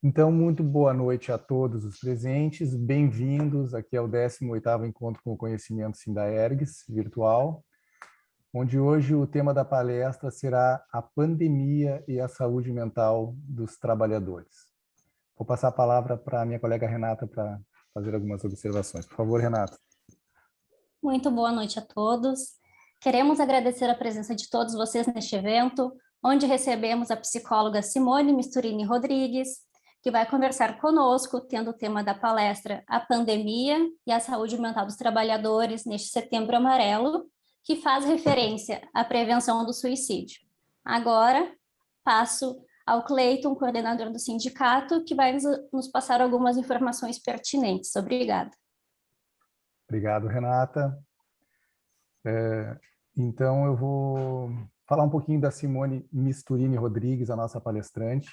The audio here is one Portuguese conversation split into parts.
Então, muito boa noite a todos os presentes. Bem-vindos. Aqui é o 18º Encontro com o Conhecimento Sindaergs, virtual, onde hoje o tema da palestra será a pandemia e a saúde mental dos trabalhadores. Vou passar a palavra para a minha colega Renata para fazer algumas observações. Por favor, Renata. Muito boa noite a todos. Queremos agradecer a presença de todos vocês neste evento, onde recebemos a psicóloga Simone Misturini Rodrigues, que vai conversar conosco, tendo o tema da palestra A Pandemia e a Saúde Mental dos Trabalhadores neste Setembro Amarelo, que faz referência à prevenção do suicídio. Agora, passo ao Cleiton, coordenador do sindicato, que vai nos passar algumas informações pertinentes. Obrigada. Obrigado, Renata. Então, eu vou falar um pouquinho da Simone Misturini Rodrigues, a nossa palestrante.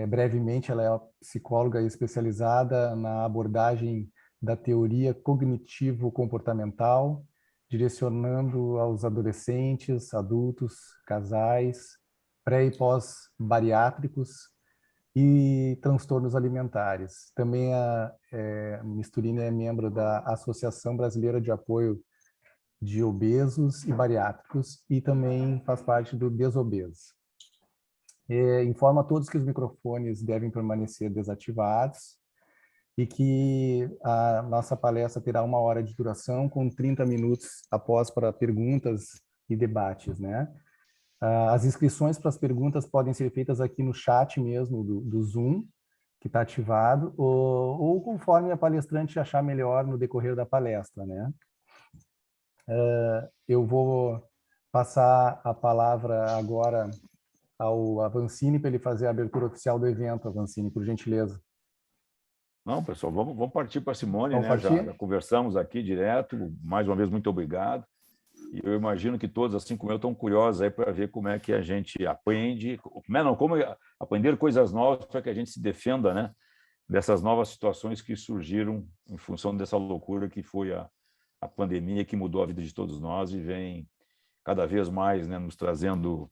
Brevemente, ela é psicóloga especializada na abordagem da teoria cognitivo-comportamental, direcionando aos adolescentes, adultos, casais, pré- e pós-bariátricos e transtornos alimentares. Também a Misturini é membro da Associação Brasileira de Apoio de Obesos e Bariátricos e também faz parte do Desobeso. Informa a todos que os microfones devem permanecer desativados e que a nossa palestra terá 1 hora de duração, com 30 minutos após para perguntas e debates, né? As inscrições para as perguntas podem ser feitas aqui no chat mesmo do Zoom, que está ativado, ou conforme a palestrante achar melhor no decorrer da palestra, né? Eu vou passar a palavra agora ao Avancini para ele fazer a abertura oficial do evento. Avancini, por gentileza. Não, pessoal, vamos partir para a Simone, vamos né? Já conversamos aqui direto. Mais uma vez, muito obrigado. E eu imagino que todos, assim como eu, estão curiosos aí para ver como é que a gente aprende, como aprender coisas novas para que a gente se defenda, né, dessas novas situações que surgiram em função dessa loucura que foi a pandemia, que mudou a vida de todos nós e vem cada vez mais, né, nos trazendo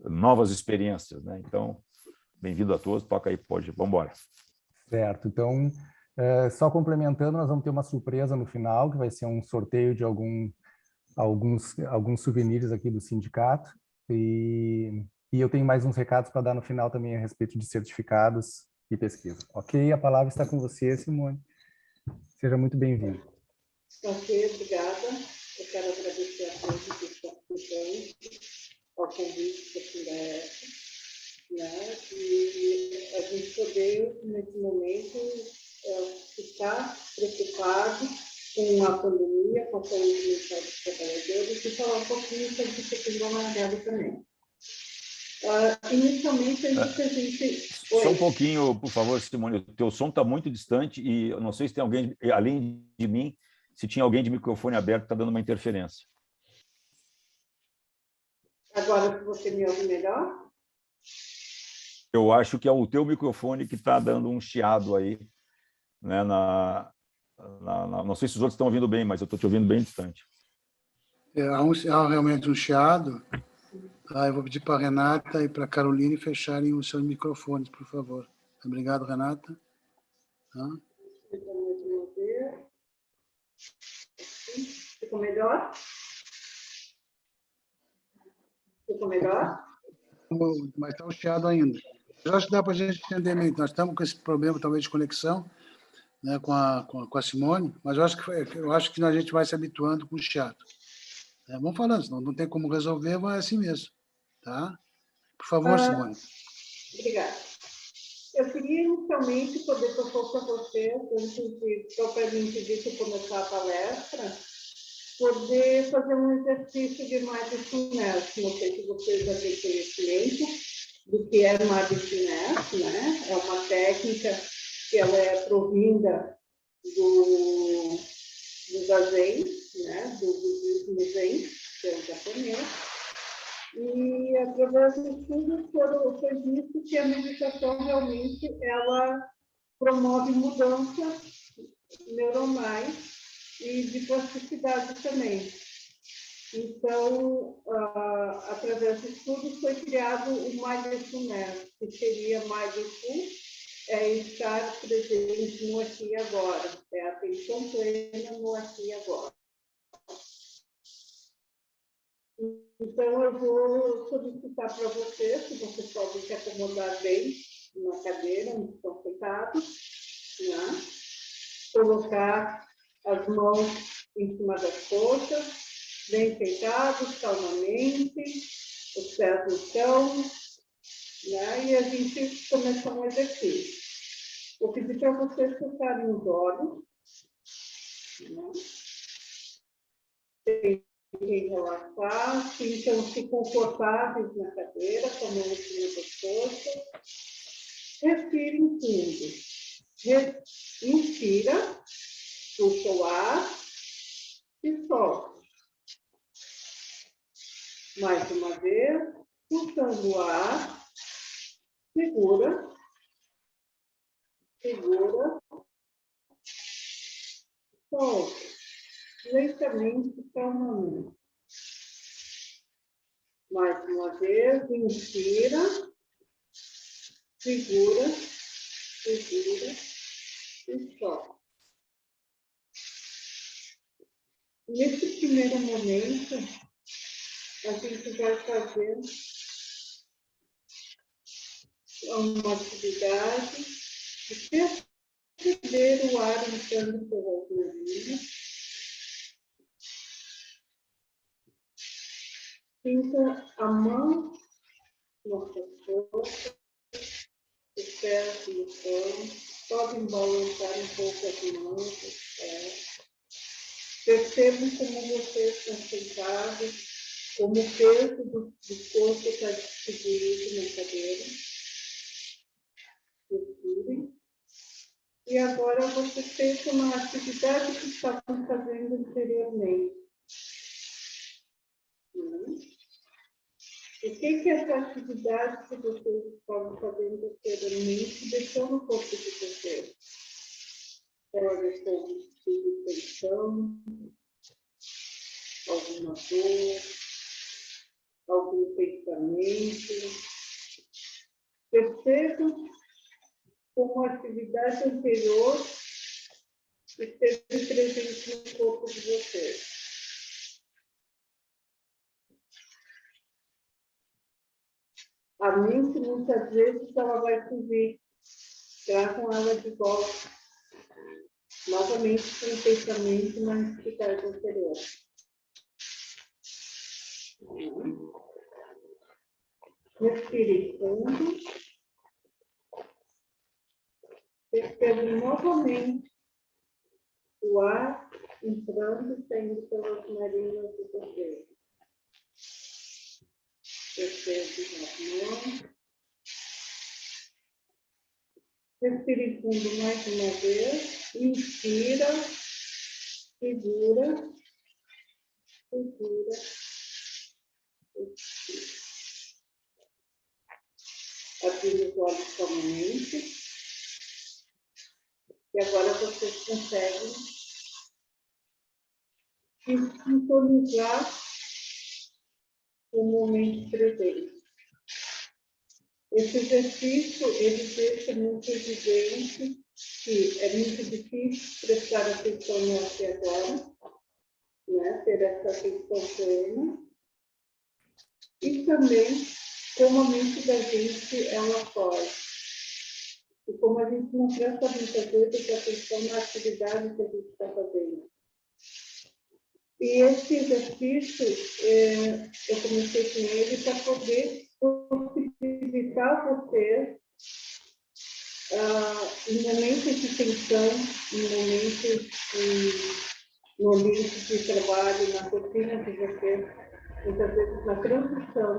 novas experiências, né? Então, bem-vindo a todos, toca aí, vamos embora. Certo, então, só complementando, nós vamos ter uma surpresa no final, que vai ser um sorteio de alguns souvenirs aqui do sindicato, e eu tenho mais uns recados para dar no final também a respeito de certificados e pesquisa. Ok? A palavra está com você, Simone. Seja muito bem-vindo. Ok, obrigada. Eu quero agradecer a todos que estão presentes, ao convite da Sindaergs, né? E a gente poder, nesse momento, ficar preocupado com a pandemia, com a saúde mental dos trabalhadores e falar um pouquinho sobre o Setembro Amarelo também. Inicialmente, a gente... Só um pouquinho, por favor, Simone. O teu som está muito distante e eu não sei se tem alguém, além de mim, se tinha alguém de microfone aberto que está dando uma interferência. Agora, se você me ouve melhor? Eu acho que é o teu microfone que está dando um chiado aí, né, não sei se os outros estão ouvindo bem, mas eu estou te ouvindo bem distante. Há realmente um chiado. Eu vou pedir para a Renata e para a Caroline fecharem os seus microfones, por favor. Obrigado, Renata. Ficou melhor? Ficou melhor? Mas está um chiado ainda. Eu acho que dá para a gente entender bem. Nós estamos com esse problema, talvez, de conexão, né, com a Simone, mas eu acho que a gente vai se habituando com o chiado. Vamos falando, senão não tem como resolver, vai assim mesmo. Tá? Por favor, Simone. Obrigada. Eu queria, inicialmente, poder propor para vocês, propriamente dito, começar a palestra, poder fazer um exercício de mindfulness. Não sei se vocês já têm conhecimento do que é mindfulness, né? É uma técnica que ela é provinda do zazen, né? Do budismo zen, que é o japonês. E, através do estudo, foi visto que a meditação realmente ela promove mudanças neuronais e de plasticidade também. Então, através do estudo, foi criado o Mindfulness, que seria Mindful, é estar presente no aqui e agora, é a atenção plena no aqui e agora. Então, eu vou solicitar para você, se vocês podem se acomodar bem na cadeira, onde estão sentados, né? Colocar as mãos em cima das coxas, bem sentados, calmamente, os pés no chão, né? E a gente começa um exercício. Vou pedir para vocês fecharem os olhos, né? Tentem relaxar, sintam-se confortáveis na cadeira, com a mão em cima das coxas. Respirem fundo. Inspira, puxa o ar e solta. Mais uma vez, puxando o ar, segura, solta. Lentamente, calmamente. Mais uma vez, inspira, segura e solta. Nesse primeiro momento, a gente vai fazer uma atividade de perceber o ar entrando pelas narinas. Sinta a mão no pescoço, os pés no chão, podem balançar um pouco as mãos, os pés. Percebam como vocês estão sentados, como o peso do corpo está distribuído na cadeira. Respirem. E agora vocês pensam na atividade que estavam fazendo anteriormente. O que é essa atividade que vocês estavam fazendo anteriormente deixou no corpo de vocês? Ela deixou de tensão, alguma dor, algum pensamento. Percebam como a atividade anterior esteve presente no corpo de vocês. A mente, muitas vezes, ela vai fugir, tragam ela de volta, novamente com o pensamento na atividade anterior. Respire fundo. Percebe novamente o ar entrando e saindo pelas narinas de vocês. Percebe as mãos. Respire fundo mais uma vez. Inspira, segura, expira. Abrindo os olhos calmamente. E agora vocês conseguem sintonizar o momento presente. Esse exercício, ele deixa muito evidente que é muito difícil prestar atenção no aqui e agora, né? Ter essa atenção plena. E também como a mente da gente, ela foge. E como a gente não presta muitas vezes atenção na atividade que a gente está fazendo. E esse exercício, eu comecei com ele para poder possibilitar você, em momentos de tensão, no ambiente de trabalho, na rotina de você, muitas vezes na transição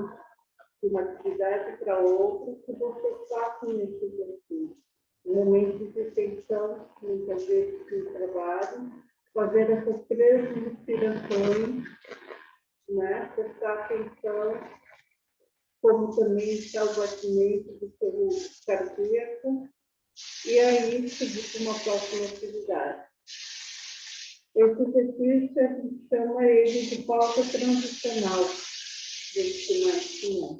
de uma atividade para outra, que você faça nesse exercício. Em momentos de tensão, muitas vezes de trabalho, fazer essas 3 respirações, né? Prestar atenção, como também está o batimento do seu cardíaco, e aí seguir para uma próxima atividade. Esse exercício a gente chama ele de pausa transicional, desse Simão.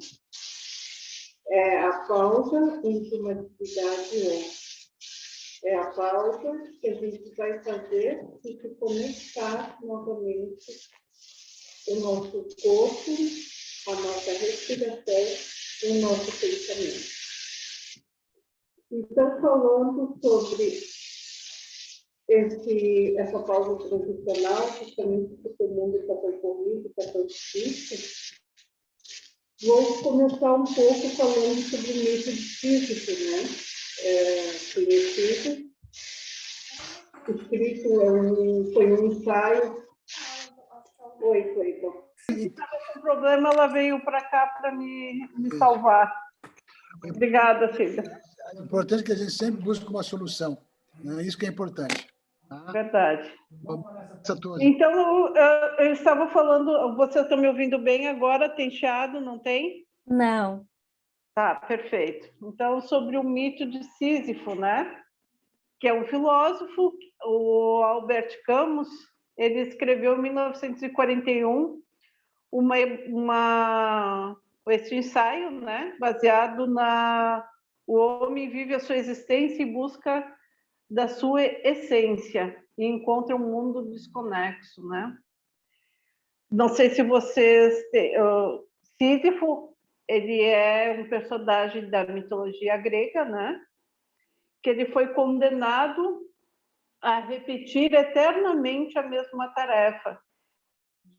É a pausa entre uma atividade e outra. É a pausa que a gente vai fazer e se conectar novamente o nosso corpo, a nossa respiração e o nosso pensamento. Então, falando sobre essa pausa transicional, justamente porque o mundo está tão corrido, está tão difícil, vou começar um pouco falando sobre o mito de Sísifo, né? Conhecido. Escrito foi um ensaio. Foi. Bom. Estava com problema, ela veio para cá para me salvar. Obrigada, filha. É importante que a gente sempre busque uma solução. Né? Isso que é importante. Verdade. Tudo. Então, eu estava falando, vocês estão me ouvindo bem agora? Tem chiado, não tem? Não. Tá, perfeito. Então, sobre o mito de Sísifo, né? Que é um filósofo, o Albert Camus, ele escreveu em 1941 esse ensaio, né? Baseado o homem vive a sua existência em busca da sua essência e encontra um mundo desconexo, né? Não sei se vocês... Sísifo, ele é um personagem da mitologia grega, né? Que ele foi condenado a repetir eternamente a mesma tarefa,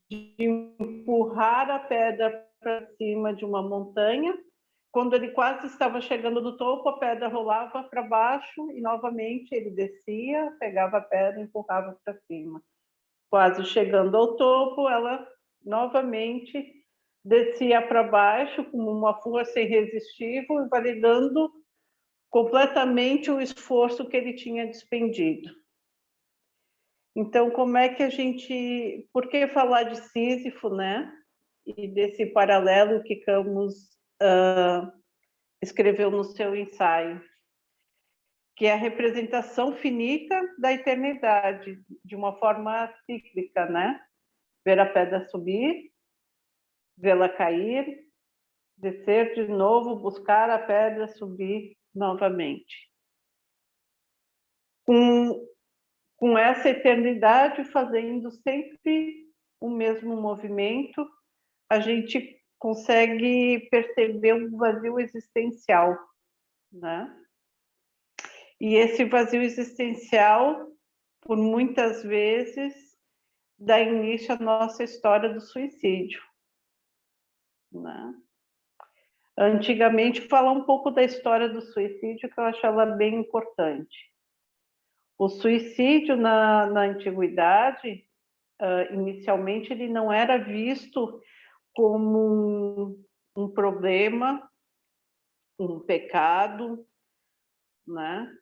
de empurrar a pedra para cima de uma montanha. Quando ele quase estava chegando no topo, a pedra rolava para baixo e novamente ele descia, pegava a pedra e empurrava para cima. Quase chegando ao topo, ela novamente descia para baixo com uma força irresistível, invalidando completamente o esforço que ele tinha despendido. Então, como é que a gente... Por que falar de Sísifo, né? E desse paralelo que Camus escreveu no seu ensaio, que é a representação finita da eternidade, de uma forma cíclica, né? Ver a pedra subir, vê-la cair, descer de novo, buscar a pedra, subir novamente. Com essa eternidade fazendo sempre o mesmo movimento, a gente consegue perceber um vazio existencial, né? E esse vazio existencial, por muitas vezes, dá início à nossa história do suicídio, né? Antigamente, falar um pouco da história do suicídio, que eu acho ela bem importante. O suicídio na antiguidade, inicialmente, ele não era visto como um problema, um pecado, né?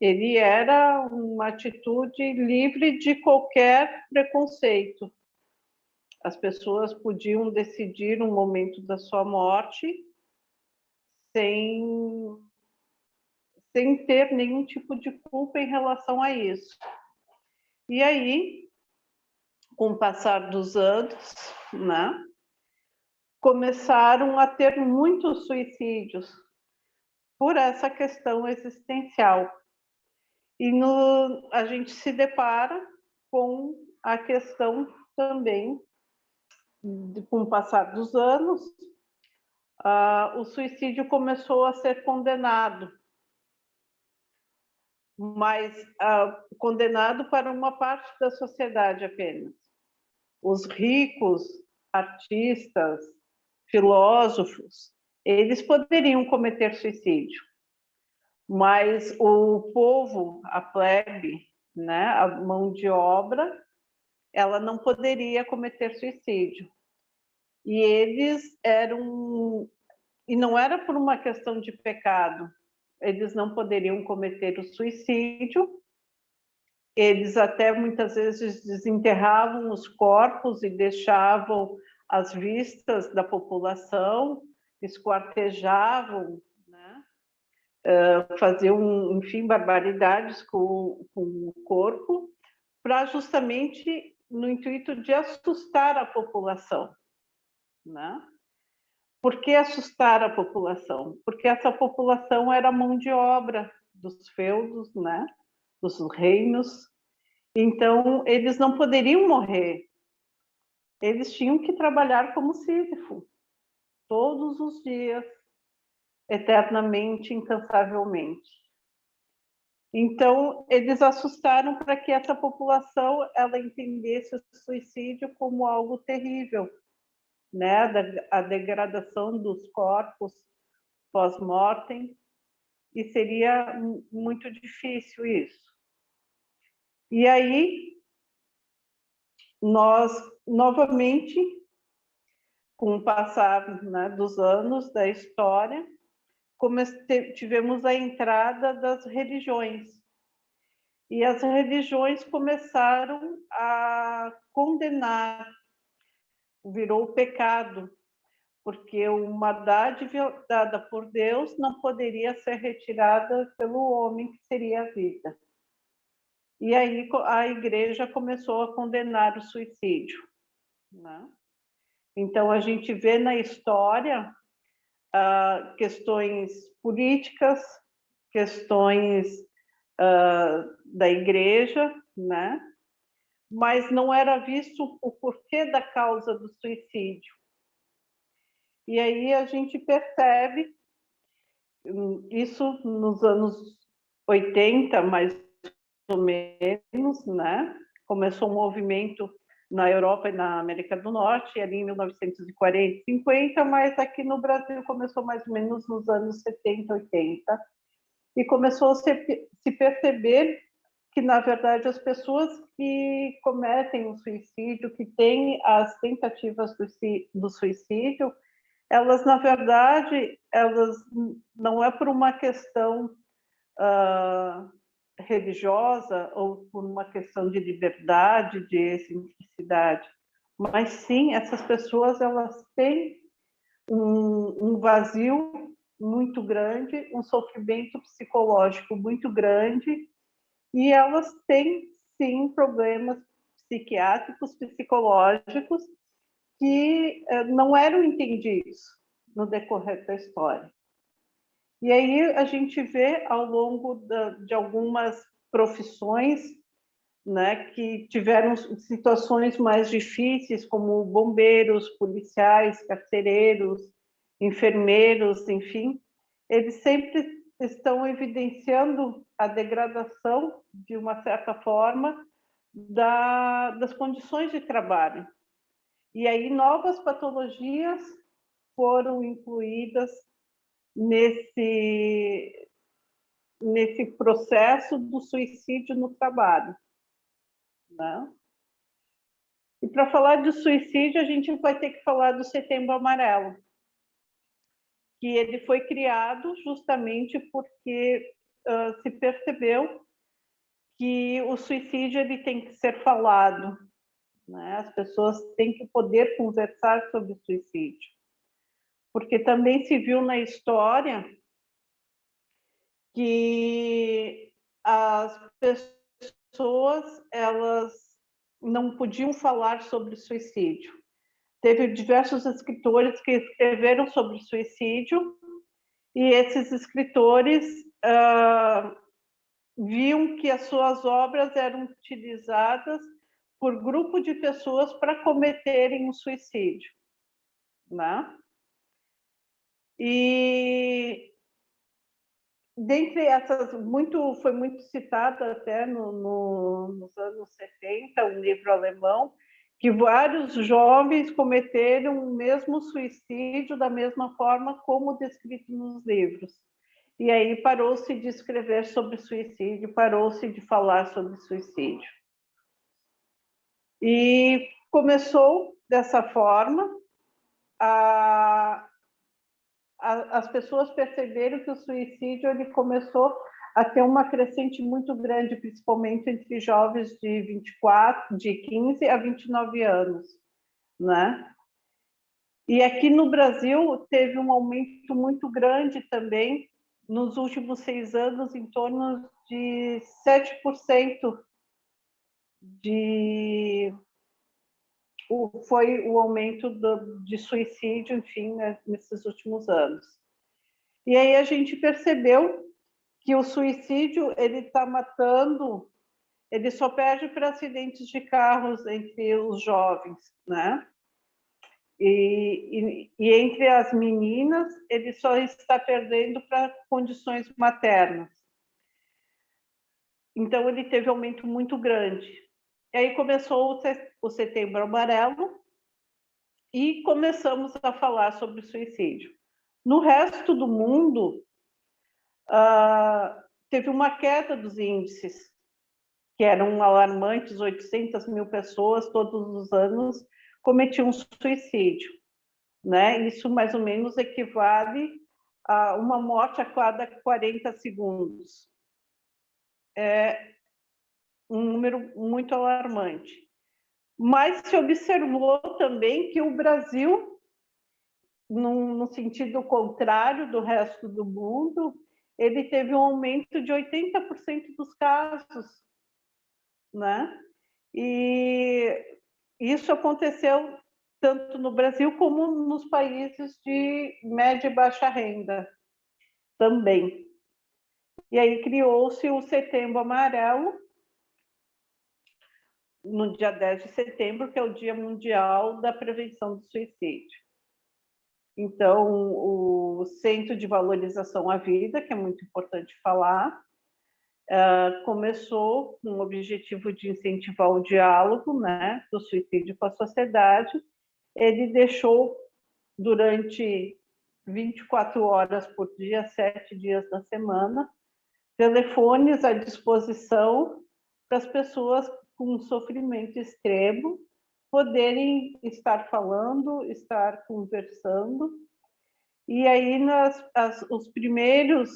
Ele era uma atitude livre de qualquer preconceito. As pessoas podiam decidir o momento da sua morte sem ter nenhum tipo de culpa em relação a isso. E aí, com o passar dos anos, né, começaram a ter muitos suicídios por essa questão existencial. E a gente se depara com a questão também, com o passar dos anos, o suicídio começou a ser condenado, mas condenado para uma parte da sociedade apenas. Os ricos, artistas, filósofos, eles poderiam cometer suicídio, mas o povo, a plebe, né, a mão de obra, ela não poderia cometer suicídio. E eles eram... E não era por uma questão de pecado, eles não poderiam cometer o suicídio, eles até muitas vezes desenterravam os corpos e deixavam às vistas da população, esquartejavam, né? Faziam, enfim, barbaridades com o corpo, para justamente no intuito de assustar a população, né? Por que assustar a população? Porque essa população era mão de obra dos feudos, né? Dos reinos. Então, eles não poderiam morrer. Eles tinham que trabalhar como Sísifo, todos os dias, eternamente, incansavelmente. Então, eles assustaram para que essa população ela entendesse o suicídio como algo terrível, né? A degradação dos corpos pós-mortem, e seria muito difícil isso. E aí, nós, novamente, com o passar, né, dos anos da história, tivemos a entrada das religiões. E as religiões começaram a condenar, virou pecado, porque uma dádiva dada por Deus não poderia ser retirada pelo homem, que seria a vida. E aí a igreja começou a condenar o suicídio, né? Então, a gente vê na história questões políticas, questões da igreja, né? Mas não era visto o porquê da causa do suicídio. E aí a gente percebe isso nos anos 80, mais ou menos, né? Começou um movimento na Europa e na América do Norte, ali em 1940, 50, mas aqui no Brasil começou mais ou menos nos anos 70, 80, e começou a se perceber que, na verdade, as pessoas que cometem o suicídio, que têm as tentativas do suicídio, elas, na verdade, elas não é por uma questão religiosa ou por uma questão de liberdade, de excentricidade, mas sim, essas pessoas elas têm um vazio muito grande, um sofrimento psicológico muito grande, e elas têm sim problemas psiquiátricos, psicológicos, que não eram entendidos no decorrer da história. E aí a gente vê ao longo de algumas profissões, né, que tiveram situações mais difíceis, como bombeiros, policiais, carcereiros, enfermeiros, enfim, eles sempre estão evidenciando a degradação, de uma certa forma, das condições de trabalho. E aí novas patologias foram incluídas nesse processo do suicídio no trabalho, né? E para falar de suicídio, a gente vai ter que falar do Setembro Amarelo, que ele foi criado justamente porque se percebeu que o suicídio ele tem que ser falado, né? As pessoas têm que poder conversar sobre o suicídio, porque também se viu na história que as pessoas elas não podiam falar sobre suicídio. Teve diversos escritores que escreveram sobre suicídio, e esses escritores viam que as suas obras eram utilizadas por grupo de pessoas para cometerem um suicídio, né? E dentre essas, foi muito citado até nos anos 70, um livro alemão, que vários jovens cometeram o mesmo suicídio da mesma forma como descrito nos livros. E aí parou-se de escrever sobre suicídio, parou-se de falar sobre suicídio. E começou dessa forma as pessoas perceberam que o suicídio ele começou a ter uma crescente muito grande, principalmente entre jovens de 15 a 29 anos, né? E aqui no Brasil teve um aumento muito grande também, nos últimos 6 anos, em torno de 7% foi o aumento de suicídio, enfim, né, nesses últimos anos. E aí a gente percebeu que o suicídio, ele está matando, ele só perde para acidentes de carros entre os jovens, né? E entre as meninas, ele só está perdendo para condições maternas. Então, ele teve um aumento muito grande. E aí começou o Setembro Amarelo e começamos a falar sobre suicídio. No resto do mundo, teve uma queda dos índices, que eram alarmantes, 800 mil pessoas todos os anos cometiam suicídio, né? Isso mais ou menos equivale a uma morte a cada 40 segundos. É um número muito alarmante. Mas se observou também que o Brasil, no sentido contrário do resto do mundo, ele teve um aumento de 80% dos casos, né? E isso aconteceu tanto no Brasil como nos países de média e baixa renda também. E aí criou-se o Setembro Amarelo, no dia 10 de setembro, que é o Dia Mundial da Prevenção do Suicídio. Então, o Centro de Valorização à Vida, que é muito importante falar, começou com o objetivo de incentivar o diálogo, né, do suicídio com a sociedade. Ele deixou durante 24 horas por dia, 7 dias na semana, telefones à disposição para as pessoas com sofrimento extremo poderem estar falando, estar conversando. E aí, os primeiros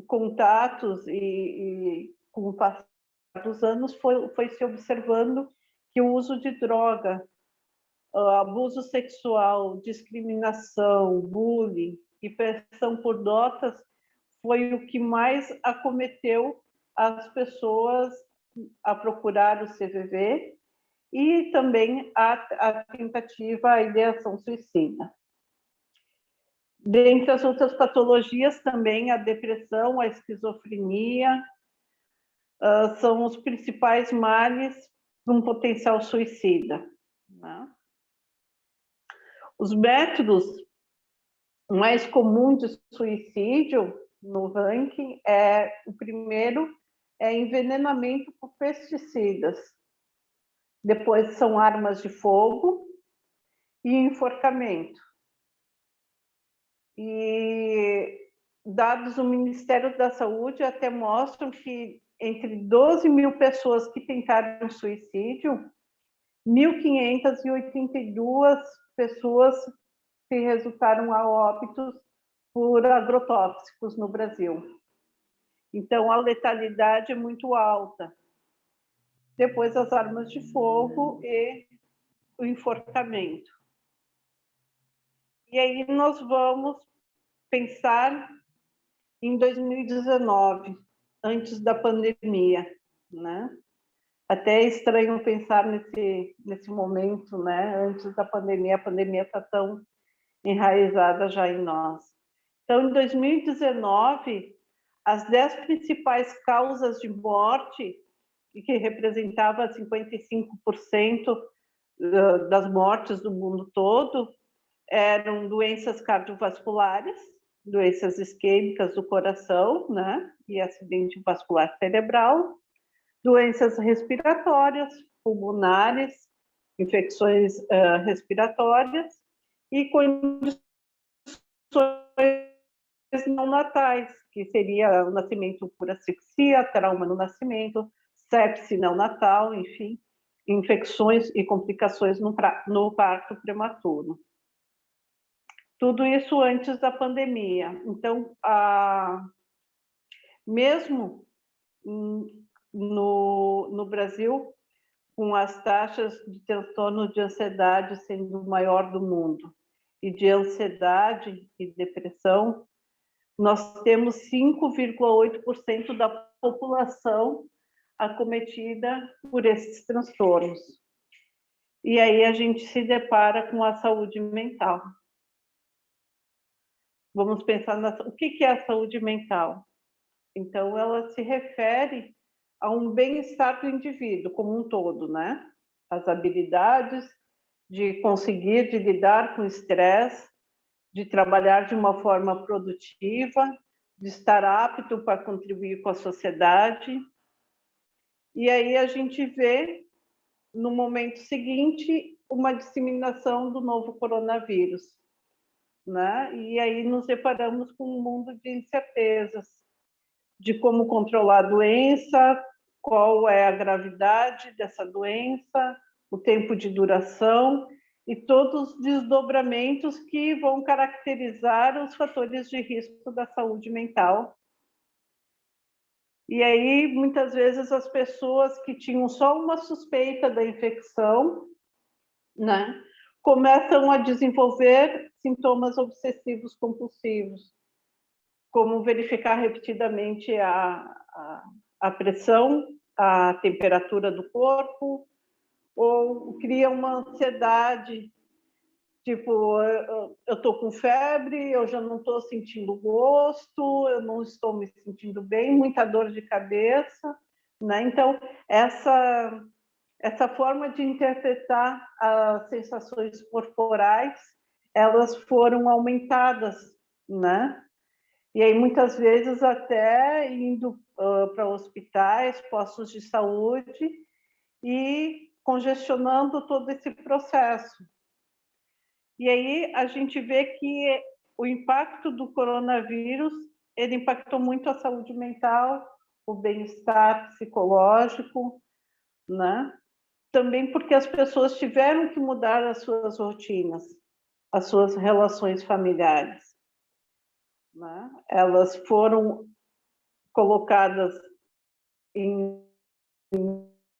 contatos e com o passar dos anos, foi se observando que o uso de droga, abuso sexual, discriminação, bullying e pressão por notas foi o que mais acometeu as pessoas a procurar o CVV e também a tentativa, a ideação suicida. Dentre as outras patologias também a depressão, a esquizofrenia, são os principais males de um potencial suicida, né? Os métodos mais comuns de suicídio no ranking o primeiro é envenenamento por pesticidas. Depois são armas de fogo e enforcamento. E dados do Ministério da Saúde até mostram que entre 12 mil pessoas que tentaram suicídio, 1.582 pessoas que resultaram a óbitos por agrotóxicos no Brasil. Então, a letalidade é muito alta. Depois, as armas de fogo e o enforcamento. E aí nós vamos pensar em 2019, antes da pandemia, né? Até é estranho pensar nesse momento, né? Antes da pandemia, a pandemia está tão enraizada já em nós. Então, em 2019, as 10 principais causas de morte, que representava 55% das mortes do mundo todo, eram doenças cardiovasculares, doenças isquêmicas do coração, né, e acidente vascular cerebral, doenças respiratórias, pulmonares, infecções respiratórias e condições neonatais, que seria o nascimento por asfixia, trauma no nascimento, sepse neonatal, enfim, infecções e complicações no parto prematuro. Tudo isso antes da pandemia. Então, mesmo no Brasil, com as taxas de transtorno de ansiedade sendo o maior do mundo, e de ansiedade e depressão, nós temos 5,8% da população acometida por esses transtornos. E aí a gente se depara com a saúde mental. Vamos pensar o que é a saúde mental? Então, ela se refere a um bem-estar do indivíduo como um todo, né? As habilidades de conseguir de lidar com o estresse, de trabalhar de uma forma produtiva, de estar apto para contribuir com a sociedade. E aí a gente vê, no momento seguinte, uma disseminação do novo coronavírus, né? E aí nos deparamos com um mundo de incertezas, de como controlar a doença, qual é a gravidade dessa doença, o tempo de duração e todos os desdobramentos que vão caracterizar os fatores de risco da saúde mental. E aí, muitas vezes, as pessoas que tinham só uma suspeita da infecção, né, começam a desenvolver sintomas obsessivos compulsivos, como verificar repetidamente a pressão, a temperatura do corpo, ou cria uma ansiedade, tipo, eu estou com febre, eu já não estou sentindo gosto, eu não estou me sentindo bem, muita dor de cabeça, né? Então, essa forma de interpretar as sensações corporais, elas foram aumentadas, né? E aí, muitas vezes, até indo para hospitais, postos de saúde e congestionando todo esse processo. E aí a gente vê que o impacto do coronavírus, ele impactou muito a saúde mental, o bem-estar psicológico, né? Também porque as pessoas tiveram que mudar as suas rotinas, as suas relações familiares, né? Elas foram colocadas em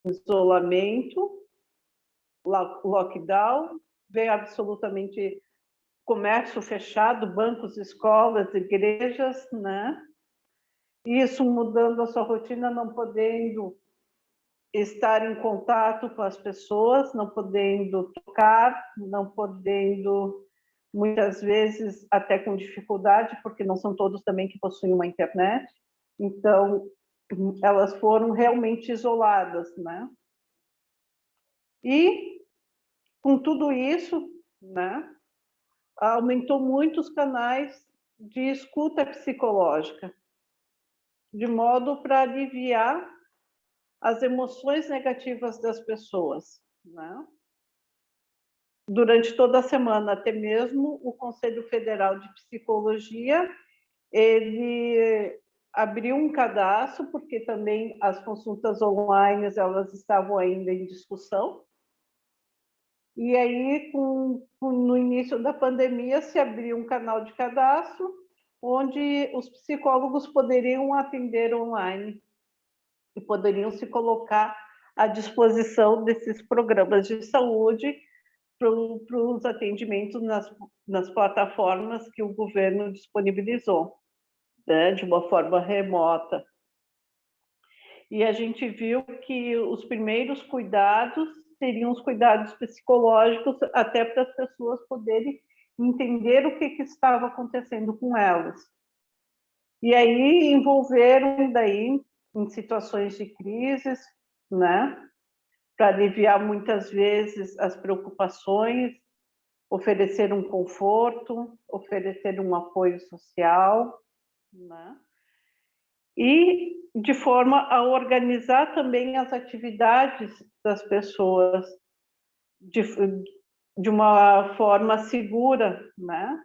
isolamento, lockdown, veio absolutamente comércio fechado, bancos, escolas, igrejas, né? Isso mudando a sua rotina, não podendo estar em contato com as pessoas, não podendo tocar, não podendo, muitas vezes, até com dificuldade, porque não são todos também que possuem uma internet. Então, elas foram realmente isoladas, né? E, com tudo isso, né, aumentou muito os canais de escuta psicológica, de modo para aliviar as emoções negativas das pessoas, né? Durante toda a semana, até mesmo o Conselho Federal de Psicologia, ele abriu um cadastro, porque também as consultas online, elas estavam ainda em discussão. E aí, no início da pandemia, se abriu um canal de cadastro, onde os psicólogos poderiam atender online e poderiam se colocar à disposição desses programas de saúde para os atendimentos nas plataformas que o governo disponibilizou, né, de uma forma remota. E a gente viu que os primeiros cuidados seriam os cuidados psicológicos, até para as pessoas poderem entender o que estava acontecendo com elas. E aí envolveram daí em situações de crises, né, para aliviar muitas vezes as preocupações, oferecer um conforto, oferecer um apoio social, né? E de forma a organizar também as atividades das pessoas de uma forma segura, né?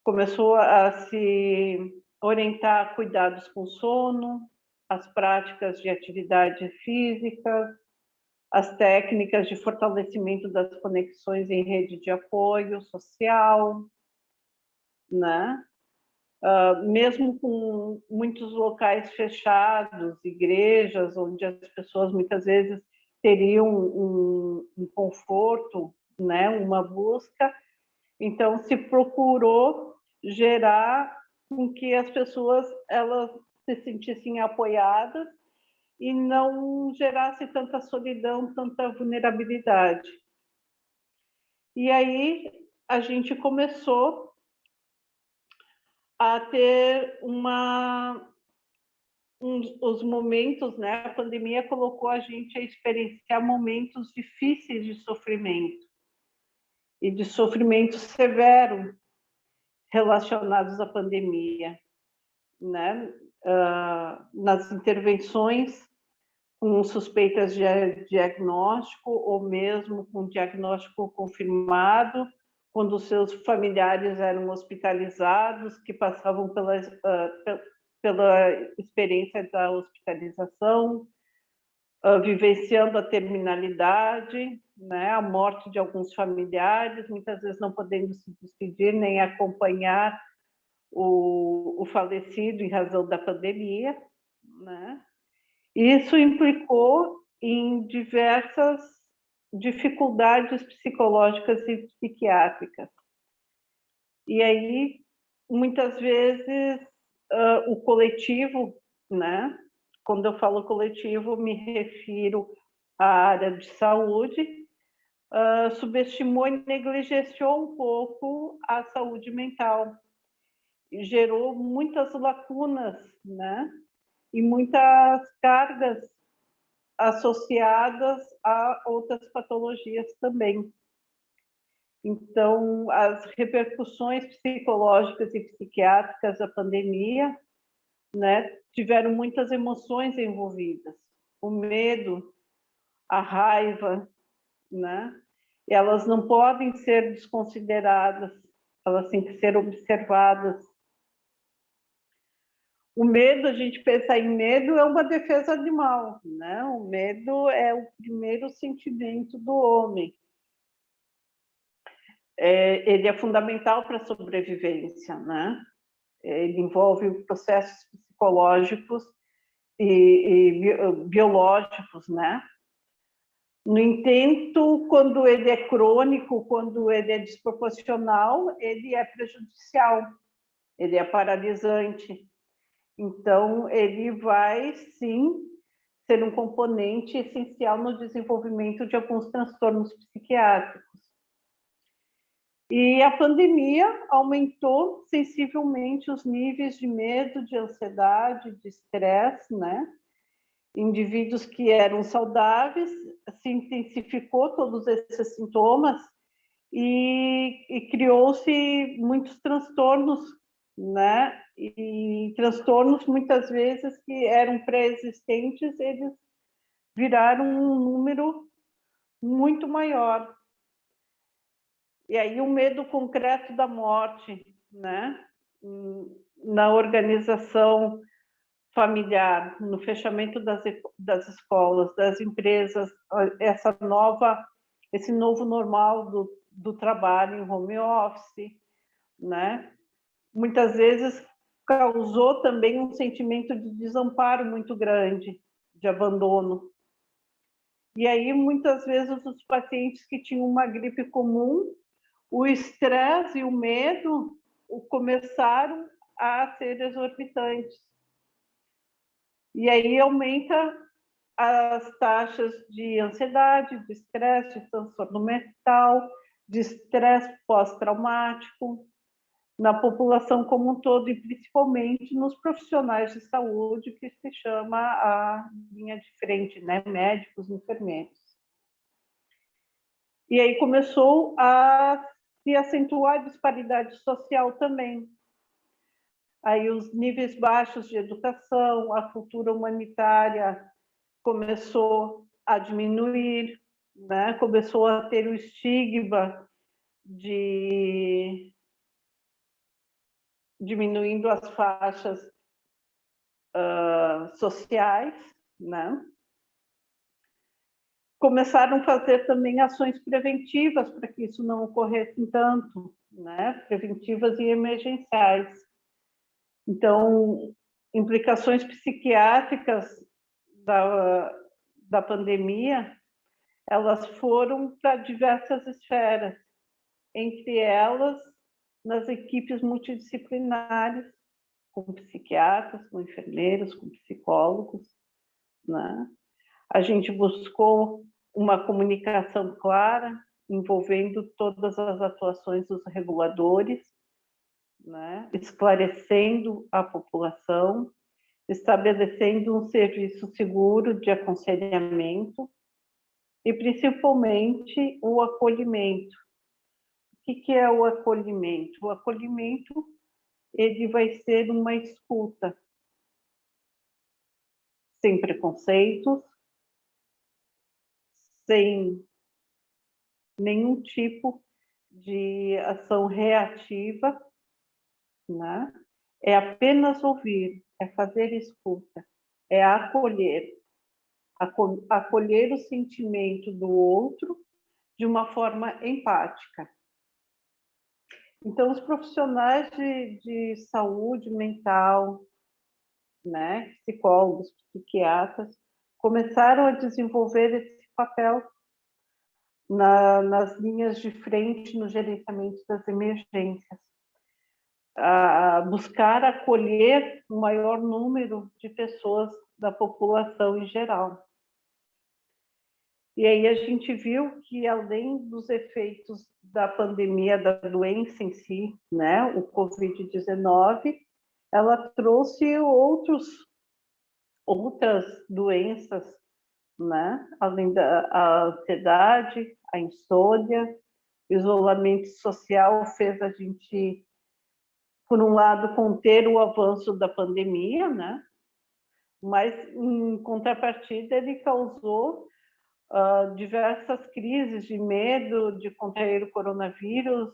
Começou a se orientar a cuidados com sono, as práticas de atividade física, as técnicas de fortalecimento das conexões em rede de apoio social, né? Mesmo com muitos locais fechados, igrejas, onde as pessoas muitas vezes teriam um conforto, né? Uma busca, então se procurou gerar com que as pessoas elas se sentissem apoiadas e não gerasse tanta solidão, tanta vulnerabilidade, E aí a gente começou a ter os momentos, né? A pandemia colocou a gente a experienciar momentos difíceis de sofrimento e de sofrimento severo relacionados à pandemia, né? Nas intervenções com suspeitas de diagnóstico ou mesmo com diagnóstico confirmado, quando seus familiares eram hospitalizados, que passavam pela experiência da hospitalização, vivenciando a terminalidade, né, a morte de alguns familiares, muitas vezes não podendo se despedir nem acompanhar o falecido em razão da pandemia, né? Isso implicou em diversas dificuldades psicológicas e psiquiátricas. E aí, muitas vezes, o coletivo, né? Quando eu falo coletivo, me refiro à área de saúde, subestimou e negligenciou um pouco a saúde mental. E gerou muitas lacunas, né? E muitas cargas associadas a outras patologias também. Então, as repercussões psicológicas e psiquiátricas da pandemia, né, tiveram muitas emoções envolvidas. O medo, a raiva, né? E elas não podem ser desconsideradas, elas têm que ser observadas. O medo, a gente pensar em medo, é uma defesa animal, né? O medo é o primeiro sentimento do homem. Ele é fundamental para a sobrevivência, né? Ele envolve processos psicológicos e biológicos, né? No entanto, quando ele é crônico, quando ele é desproporcional, ele é prejudicial, ele é paralisante. Então, ele vai, sim, ser um componente essencial no desenvolvimento de alguns transtornos psiquiátricos. E a pandemia aumentou sensivelmente os níveis de medo, de ansiedade, de estresse, né? Indivíduos que eram saudáveis, se intensificou todos esses sintomas e criou-se muitos transtornos, né? E transtornos, muitas vezes, que eram pré-existentes, eles viraram um número muito maior. E aí o medo concreto da morte, né? Na organização familiar, no fechamento das escolas, das empresas, esse novo normal do trabalho em home office, né? Muitas vezes causou também um sentimento de desamparo muito grande, de abandono. E aí, muitas vezes, os pacientes que tinham uma gripe comum, o estresse e o medo começaram a ser exorbitantes. E aí aumenta as taxas de ansiedade, de estresse, de transtorno mental, de estresse pós-traumático, na população como um todo e principalmente nos profissionais de saúde, que se chama a linha de frente, né? Médicos, enfermeiros. E aí começou a se acentuar a disparidade social também. Aí os níveis baixos de educação, a cultura humanitária começou a diminuir, né? Começou a ter o estigma de diminuindo as faixas sociais, né? Começaram a fazer também ações preventivas para que isso não ocorresse tanto, né? Preventivas e emergenciais. Então, implicações psiquiátricas da pandemia, elas foram para diversas esferas, entre elas nas equipes multidisciplinares, com psiquiatras, com enfermeiros, com psicólogos, né? A gente buscou uma comunicação clara envolvendo todas as atuações dos reguladores, né? Esclarecendo a população, estabelecendo um serviço seguro de aconselhamento e, principalmente, o acolhimento. O que é o acolhimento? O acolhimento, ele vai ser uma escuta, sem preconceitos, sem nenhum tipo de ação reativa, né? É apenas ouvir, é fazer escuta, é acolher o sentimento do outro de uma forma empática. Então, os profissionais de saúde mental, né, psicólogos, psiquiatras, começaram a desenvolver esse papel nas linhas de frente no gerenciamento das emergências, a buscar acolher o maior número de pessoas da população em geral. E aí a gente viu que, além dos efeitos da pandemia, da doença em si, né, o Covid-19, ela trouxe outras doenças, né, além da ansiedade, a insônia, o isolamento social fez a gente, por um lado, conter o avanço da pandemia, né, mas, em contrapartida, ele causou diversas crises de medo de contrair o coronavírus,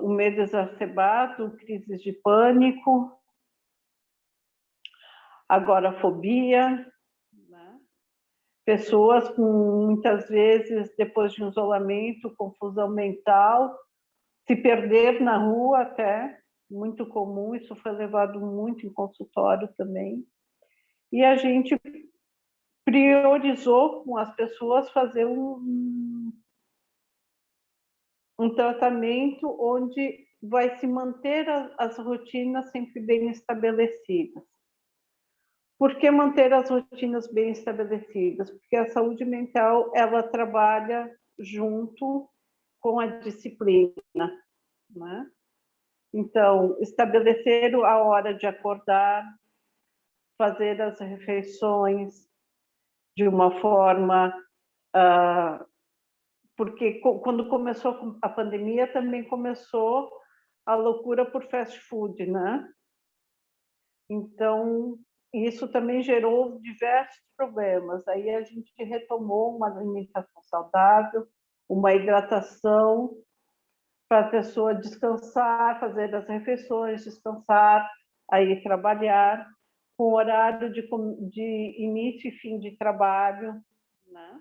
o medo exacerbado, crises de pânico, agorafobia, né? Pessoas com, muitas vezes, depois de um isolamento, confusão mental, se perder na rua até, muito comum, isso foi levado muito em consultório também. E a gente priorizou com as pessoas fazer um tratamento onde vai se manter as rotinas sempre bem estabelecidas. Por que manter as rotinas bem estabelecidas? Porque a saúde mental, ela trabalha junto com a disciplina, né? Então, estabelecer a hora de acordar, fazer as refeições de uma forma... porque quando começou a pandemia, também começou a loucura por fast food, né? Então, isso também gerou diversos problemas. Aí a gente retomou uma alimentação saudável, uma hidratação para a pessoa descansar, fazer as refeições, descansar, aí trabalhar, com horário de início e fim de trabalho, né?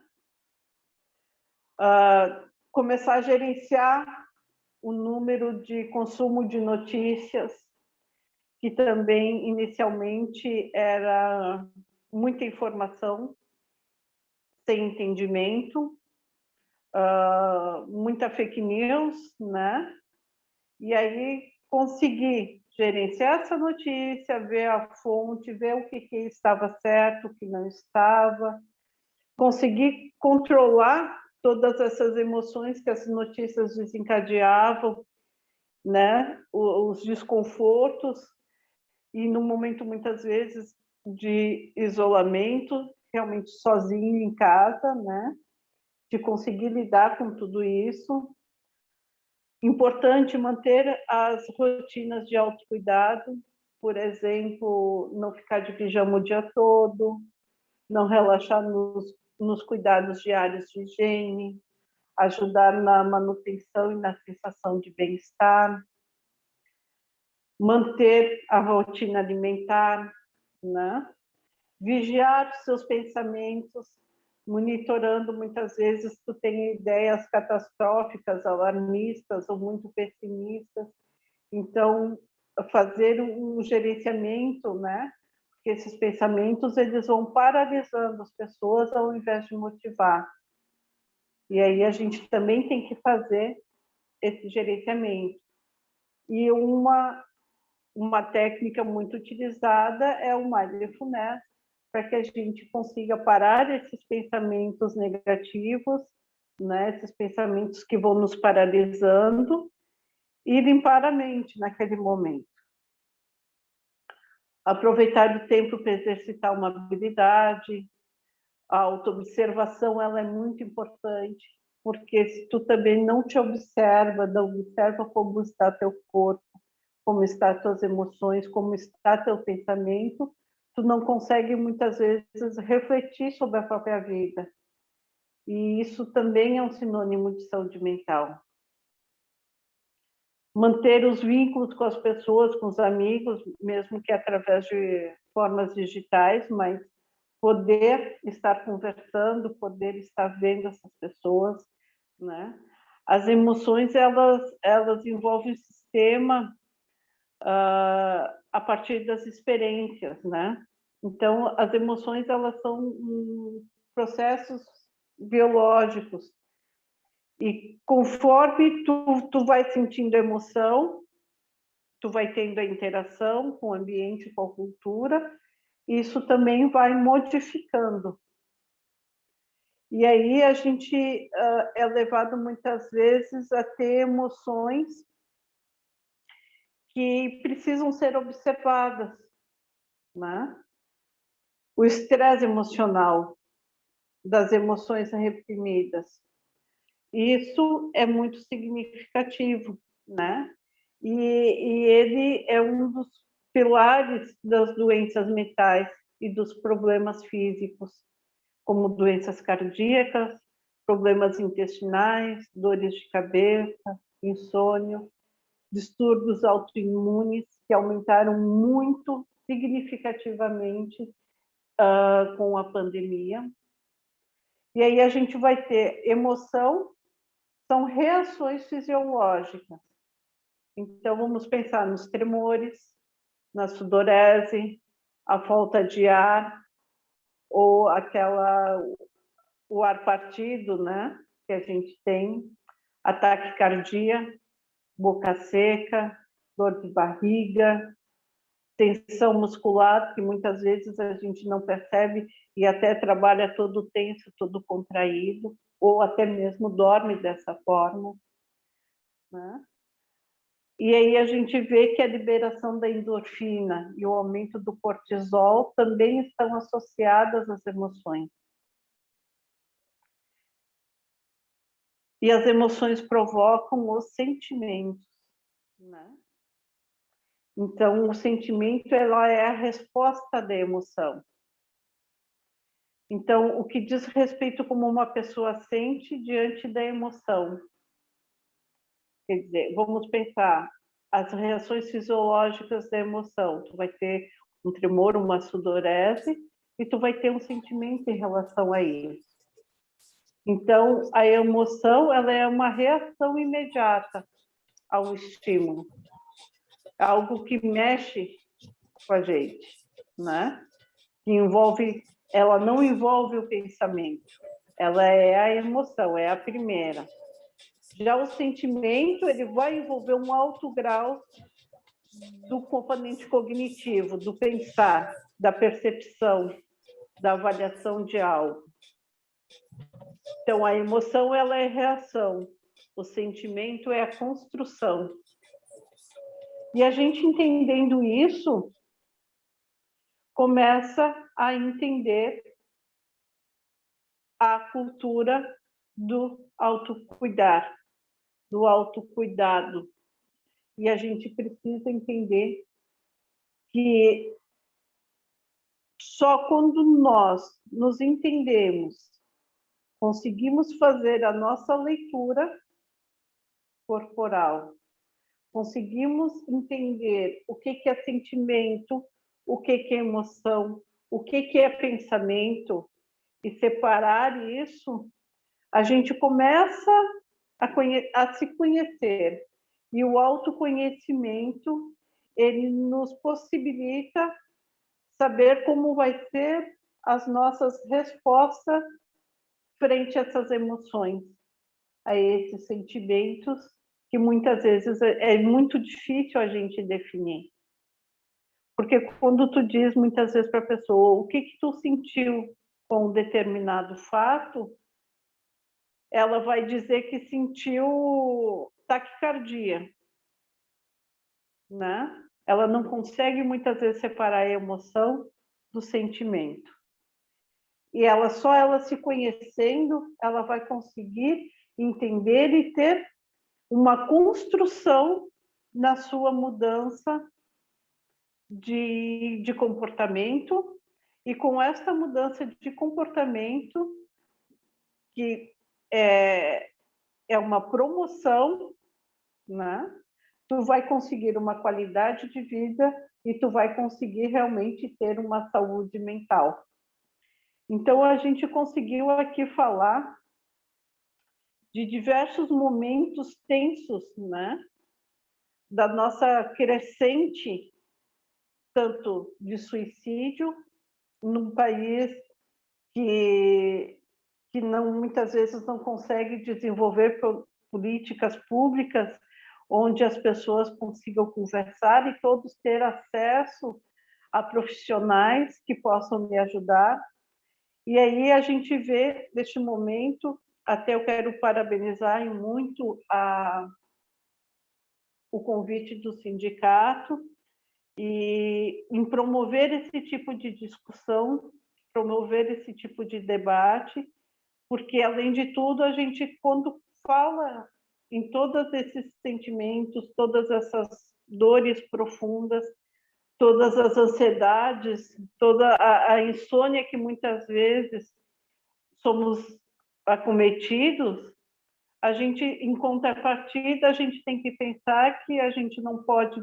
Começar a gerenciar o número de consumo de notícias, que também inicialmente era muita informação, sem entendimento, muita fake news, né? E aí conseguir gerenciar essa notícia, ver a fonte, ver o que estava certo, o que não estava, conseguir controlar todas essas emoções que as notícias desencadeavam, né? Os desconfortos, e no momento, muitas vezes, de isolamento, realmente sozinho em casa, né? De conseguir lidar com tudo isso. Importante manter as rotinas de autocuidado, por exemplo, não ficar de pijama o dia todo, não relaxar nos cuidados diários de higiene, ajudar na manutenção e na sensação de bem-estar, manter a rotina alimentar, né? Vigiar seus pensamentos, monitorando. Muitas vezes tu tem ideias catastróficas, alarmistas ou muito pessimistas, então fazer um gerenciamento, né? Porque esses pensamentos, eles vão paralisando as pessoas ao invés de motivar. E aí a gente também tem que fazer esse gerenciamento. E uma técnica muito utilizada é o mindfulness, para que a gente consiga parar esses pensamentos negativos, né? Esses pensamentos que vão nos paralisando, e limpar a mente naquele momento. Aproveitar o tempo para exercitar uma habilidade. A autoobservação, ela é muito importante, porque se tu também não te observa, não observa como está teu corpo, como está tuas emoções, como está teu pensamento, tu não consegue muitas vezes refletir sobre a própria vida. E isso também é um sinônimo de saúde mental. Manter os vínculos com as pessoas, com os amigos, mesmo que através de formas digitais, mas poder estar conversando, poder estar vendo essas pessoas, né? As emoções, elas envolvem o sistema a partir das experiências, né? Então, as emoções, elas são processos biológicos. E conforme tu vai sentindo emoção, tu vai tendo a interação com o ambiente, com a cultura, isso também vai modificando. E aí a gente é levado muitas vezes a ter emoções que precisam ser observadas, né? O estresse emocional, das emoções reprimidas. Isso é muito significativo, né? E ele é um dos pilares das doenças mentais e dos problemas físicos, como doenças cardíacas, problemas intestinais, dores de cabeça, insônia, distúrbios autoimunes que aumentaram muito significativamente com a pandemia. E aí a gente vai ter emoção, são reações fisiológicas. Então, vamos pensar nos tremores, na sudorese, a falta de ar, ou o ar partido, né, que a gente tem, ataque cardíaco, boca seca, dor de barriga, tensão muscular, que muitas vezes a gente não percebe e até trabalha todo tenso, todo contraído, ou até mesmo dorme dessa forma, né? E aí a gente vê que a liberação da endorfina e o aumento do cortisol também estão associadas às emoções. E as emoções provocam os sentimentos, né? Então, o sentimento, ela é a resposta da emoção. Então, o que diz respeito como uma pessoa sente diante da emoção. Quer dizer, vamos pensar as reações fisiológicas da emoção. Tu vai ter um tremor, uma sudorese, e tu vai ter um sentimento em relação a isso. Então, a emoção, ela é uma reação imediata ao estímulo. Algo que mexe com a gente, né? Que envolve, ela não envolve o pensamento, ela é a emoção, é a primeira. Já o sentimento, ele vai envolver um alto grau do componente cognitivo, do pensar, da percepção, da avaliação de algo. Então, a emoção, ela é reação, o sentimento é a construção. E a gente entendendo isso, começa a entender a cultura do autocuidar, do autocuidado. E a gente precisa entender que só quando nós nos entendemos, conseguimos fazer a nossa leitura corporal, conseguimos entender o que é sentimento, o que é emoção, o que é pensamento, e separar isso, a gente começa a se conhecer. E o autoconhecimento, ele nos possibilita saber como vai ser as nossas respostas frente a essas emoções, a esses sentimentos, que muitas vezes é muito difícil a gente definir. Porque quando tu diz muitas vezes para a pessoa o que tu sentiu com um determinado fato, ela vai dizer que sentiu taquicardia, né? Ela não consegue muitas vezes separar a emoção do sentimento. E só ela se conhecendo, ela vai conseguir entender e ter uma construção na sua mudança de comportamento, e com essa mudança de comportamento, que é uma promoção, né? Tu vai conseguir uma qualidade de vida e tu vai conseguir realmente ter uma saúde mental. Então, a gente conseguiu aqui falar de diversos momentos tensos, né? Da nossa crescente, tanto de suicídio, num país que não, muitas vezes não consegue desenvolver políticas públicas onde as pessoas consigam conversar e todos ter acesso a profissionais que possam me ajudar. E aí a gente vê, neste momento, até eu quero parabenizar muito o convite do sindicato e em promover esse tipo de discussão, promover esse tipo de debate, porque, além de tudo, a gente, quando fala em todos esses sentimentos, todas essas dores profundas, todas as ansiedades, toda a insônia que muitas vezes somos acometidos, a gente, em contrapartida, a gente tem que pensar que a gente não pode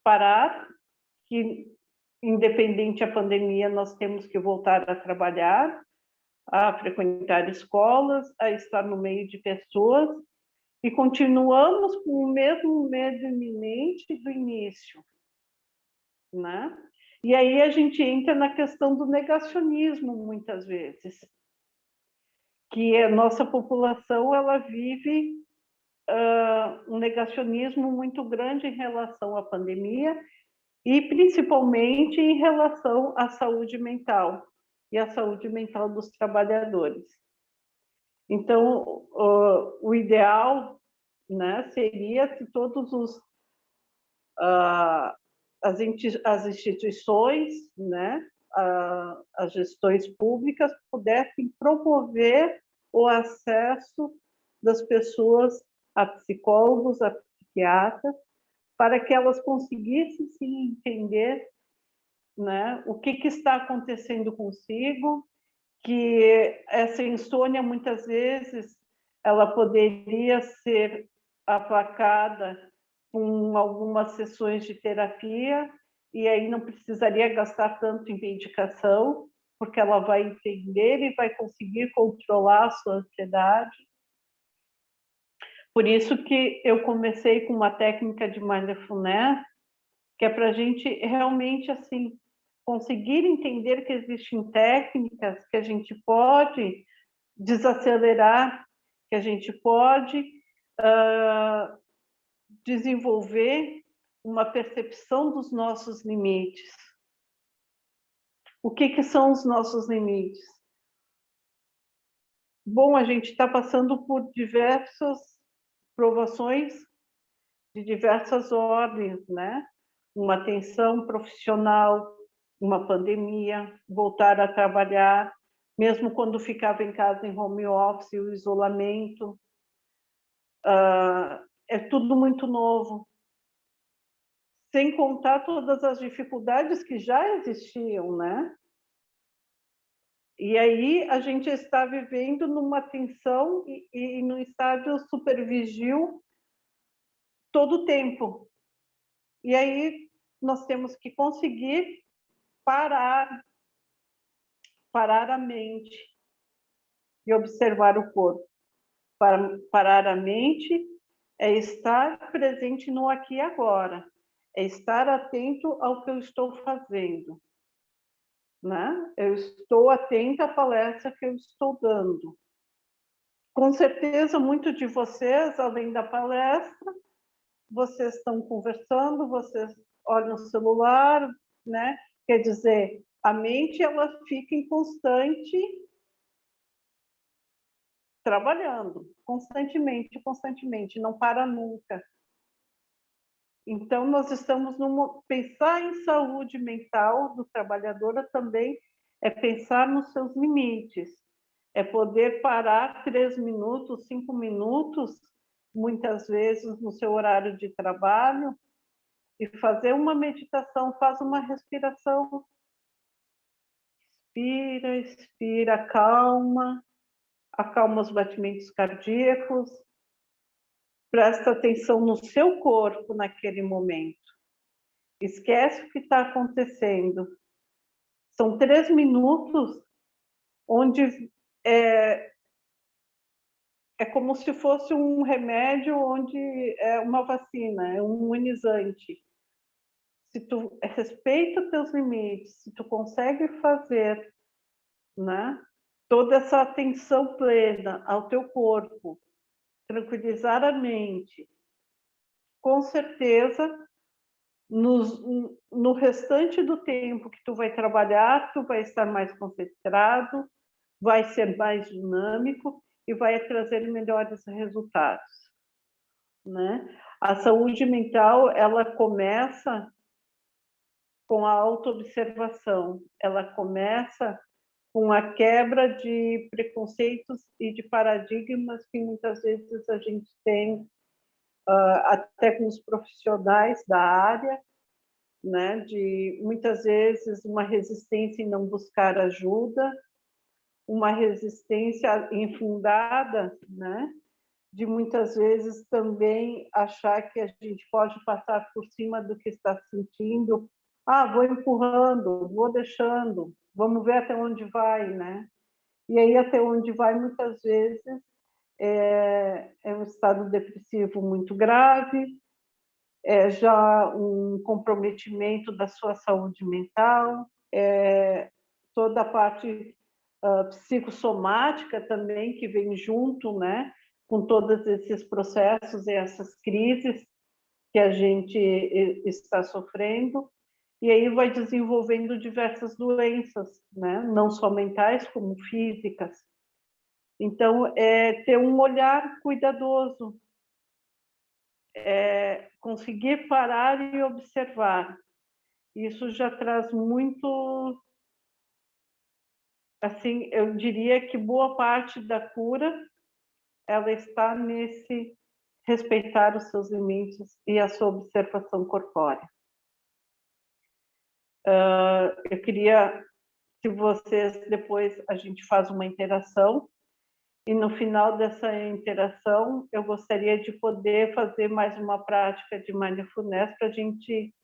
parar, que, independente da pandemia, nós temos que voltar a trabalhar, a frequentar escolas, a estar no meio de pessoas, e continuamos com o mesmo medo iminente do início, né? E aí a gente entra na questão do negacionismo, muitas vezes, que a nossa população ela vive um negacionismo muito grande em relação à pandemia e principalmente em relação à saúde mental e à saúde mental dos trabalhadores. Então, o ideal, né, seria se todos as instituições, né, as gestões públicas pudessem promover o acesso das pessoas a psicólogos, a psiquiatras, para que elas conseguissem se entender, né, o que está acontecendo consigo, que essa insônia, muitas vezes, ela poderia ser aplacada com algumas sessões de terapia, e aí não precisaria gastar tanto em medicação, porque ela vai entender e vai conseguir controlar a sua ansiedade. Por isso que eu comecei com uma técnica de mindfulness, que é para a gente realmente assim conseguir entender que existem técnicas que a gente pode desacelerar, que a gente pode desenvolver uma percepção dos nossos limites. O que são os nossos limites? Bom, a gente está passando por diversas provações de diversas ordens, né? Uma tensão profissional, uma pandemia, voltar a trabalhar, mesmo quando ficava em casa em home office, o isolamento, é tudo muito novo. Sem contar todas as dificuldades que já existiam, né? E aí a gente está vivendo numa tensão e num estágio supervigil todo o tempo. E aí nós temos que conseguir parar a mente e observar o corpo. Parar a mente é estar presente no aqui e agora, é estar atento ao que eu estou fazendo, né? Eu estou atenta à palestra que eu estou dando. Com certeza, muito de vocês, além da palestra, vocês estão conversando, vocês olham o celular, né? Quer dizer, a mente ela fica em constante trabalhando constantemente, não para nunca. Então, nós estamos pensar em saúde mental do trabalhador também é pensar nos seus limites, é poder parar 3 minutos, 5 minutos, muitas vezes no seu horário de trabalho, e fazer uma meditação, faz uma respiração. Inspira, expira, acalma os batimentos cardíacos, presta atenção no seu corpo naquele momento. Esquece o que está acontecendo. São 3 minutos onde é como se fosse um remédio, onde é uma vacina, é um imunizante. Se tu respeita os teus limites, se tu consegue fazer, né, toda essa atenção plena ao teu corpo, tranquilizar a mente, com certeza, no restante do tempo que tu vai trabalhar, tu vai estar mais concentrado, vai ser mais dinâmico e vai trazer melhores resultados, né? A saúde mental, ela começa com a autoobservação, ela começa com a quebra de preconceitos e de paradigmas que muitas vezes a gente tem, até com os profissionais da área, né? De muitas vezes uma resistência em não buscar ajuda, uma resistência infundada, né? De muitas vezes também achar que a gente pode passar por cima do que está sentindo. Vou empurrando, vou deixando, vamos ver até onde vai, né? E aí até onde vai, muitas vezes, é um estado depressivo muito grave, é já um comprometimento da sua saúde mental, toda a parte psicossomática também que vem junto, né, com todos esses processos e essas crises que a gente está sofrendo, e aí vai desenvolvendo diversas doenças, né, não só mentais como físicas. Então, ter um olhar cuidadoso, conseguir parar e observar. Isso já traz muito, assim, eu diria que boa parte da cura, ela está nesse respeitar os seus limites e a sua observação corpórea. Eu queria, se vocês, depois a gente faz uma interação, e no final dessa interação, eu gostaria de poder fazer mais uma prática de mindfulness para a gente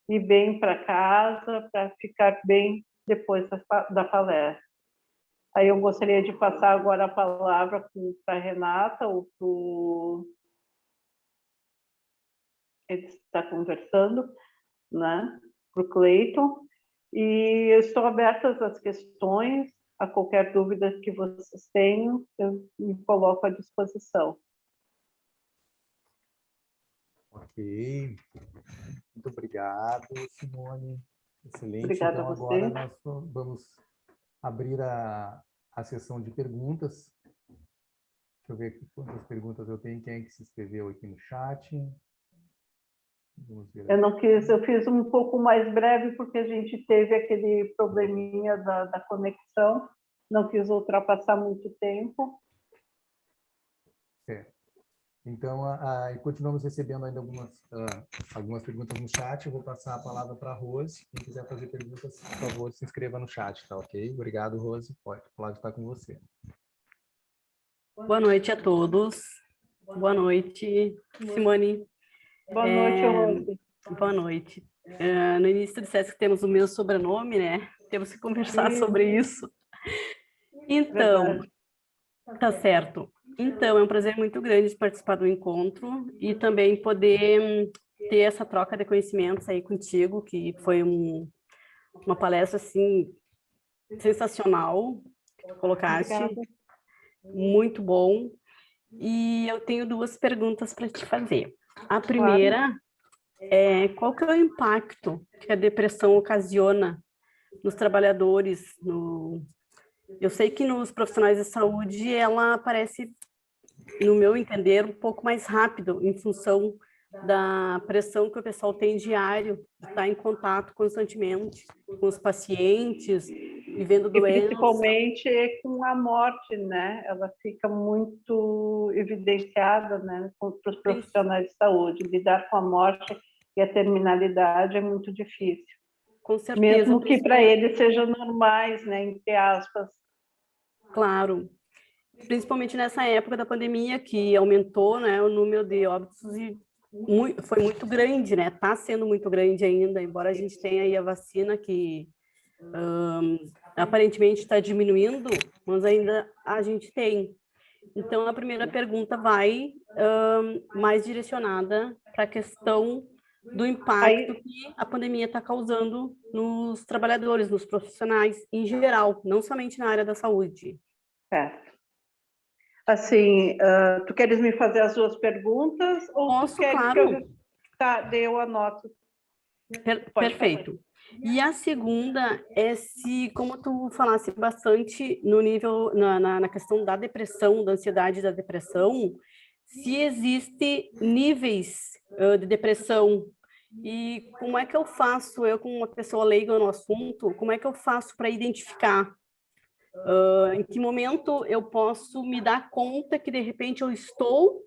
ir bem para casa, para ficar bem depois da palestra. Aí eu gostaria de passar agora a palavra para a Renata, ou para o... Ele está conversando, né? Para o Cleiton. E eu estou aberta às questões, a qualquer dúvida que vocês tenham, eu me coloco à disposição. Ok. Muito obrigado, Simone. Excelente. Obrigada então, a você. agora nós vamos abrir a sessão de perguntas. Deixa eu ver aqui quantas perguntas eu tenho. Quem é que se inscreveu aqui no chat? Vamos ver. Eu fiz um pouco mais breve, porque a gente teve aquele probleminha da conexão. Não quis ultrapassar muito tempo. Certo. Então, continuamos recebendo ainda algumas perguntas no chat. Eu vou passar a palavra para a Rose. Quem quiser fazer perguntas, por favor, se inscreva no chat, tá ok? Obrigado, Rose. A palavra está com você. Boa noite a todos. Boa noite, Simone. Boa noite, Rose. Boa noite. No início, tu disseste que temos o mesmo sobrenome, né? Temos que conversar sobre isso. Então, tá certo. Então, é um prazer muito grande participar do encontro e também poder ter essa troca de conhecimentos aí contigo, que foi uma palestra, assim, sensacional, que colocaste. Obrigada. Muito bom. E eu tenho 2 perguntas para te fazer. A primeira é qual que é o impacto que a depressão ocasiona nos trabalhadores, Eu sei que nos profissionais de saúde ela aparece, no meu entender, um pouco mais rápido, em função da pressão que o pessoal tem diário, de estar em contato constantemente com os pacientes, vivendo E doenças. principalmente com a morte, né? Ela fica muito evidenciada, né, para os profissionais de saúde. Lidar com a morte e a terminalidade é muito difícil. Com certeza. Mesmo que para eles sejam normais, né, entre aspas. Claro. Principalmente nessa época da pandemia, que aumentou, né, o número de óbitos e foi muito grande, né? Está sendo muito grande ainda, embora a gente tenha aí a vacina que aparentemente está diminuindo, mas ainda a gente tem. Então, a primeira pergunta vai mais direcionada para a questão do impacto que a pandemia está causando nos trabalhadores, nos profissionais em geral, não somente na área da saúde. Certo. Assim, tu queres me fazer as duas perguntas? Ou Posso, tu queres claro. que eu... Tá, eu anoto. Perfeito. E a segunda é se, como tu falasse bastante no nível, na questão da depressão, da ansiedade da depressão, se existe níveis de depressão e como é que eu faço, eu como uma pessoa leiga no assunto, como é que eu faço para identificar em que momento eu posso me dar conta que de repente eu estou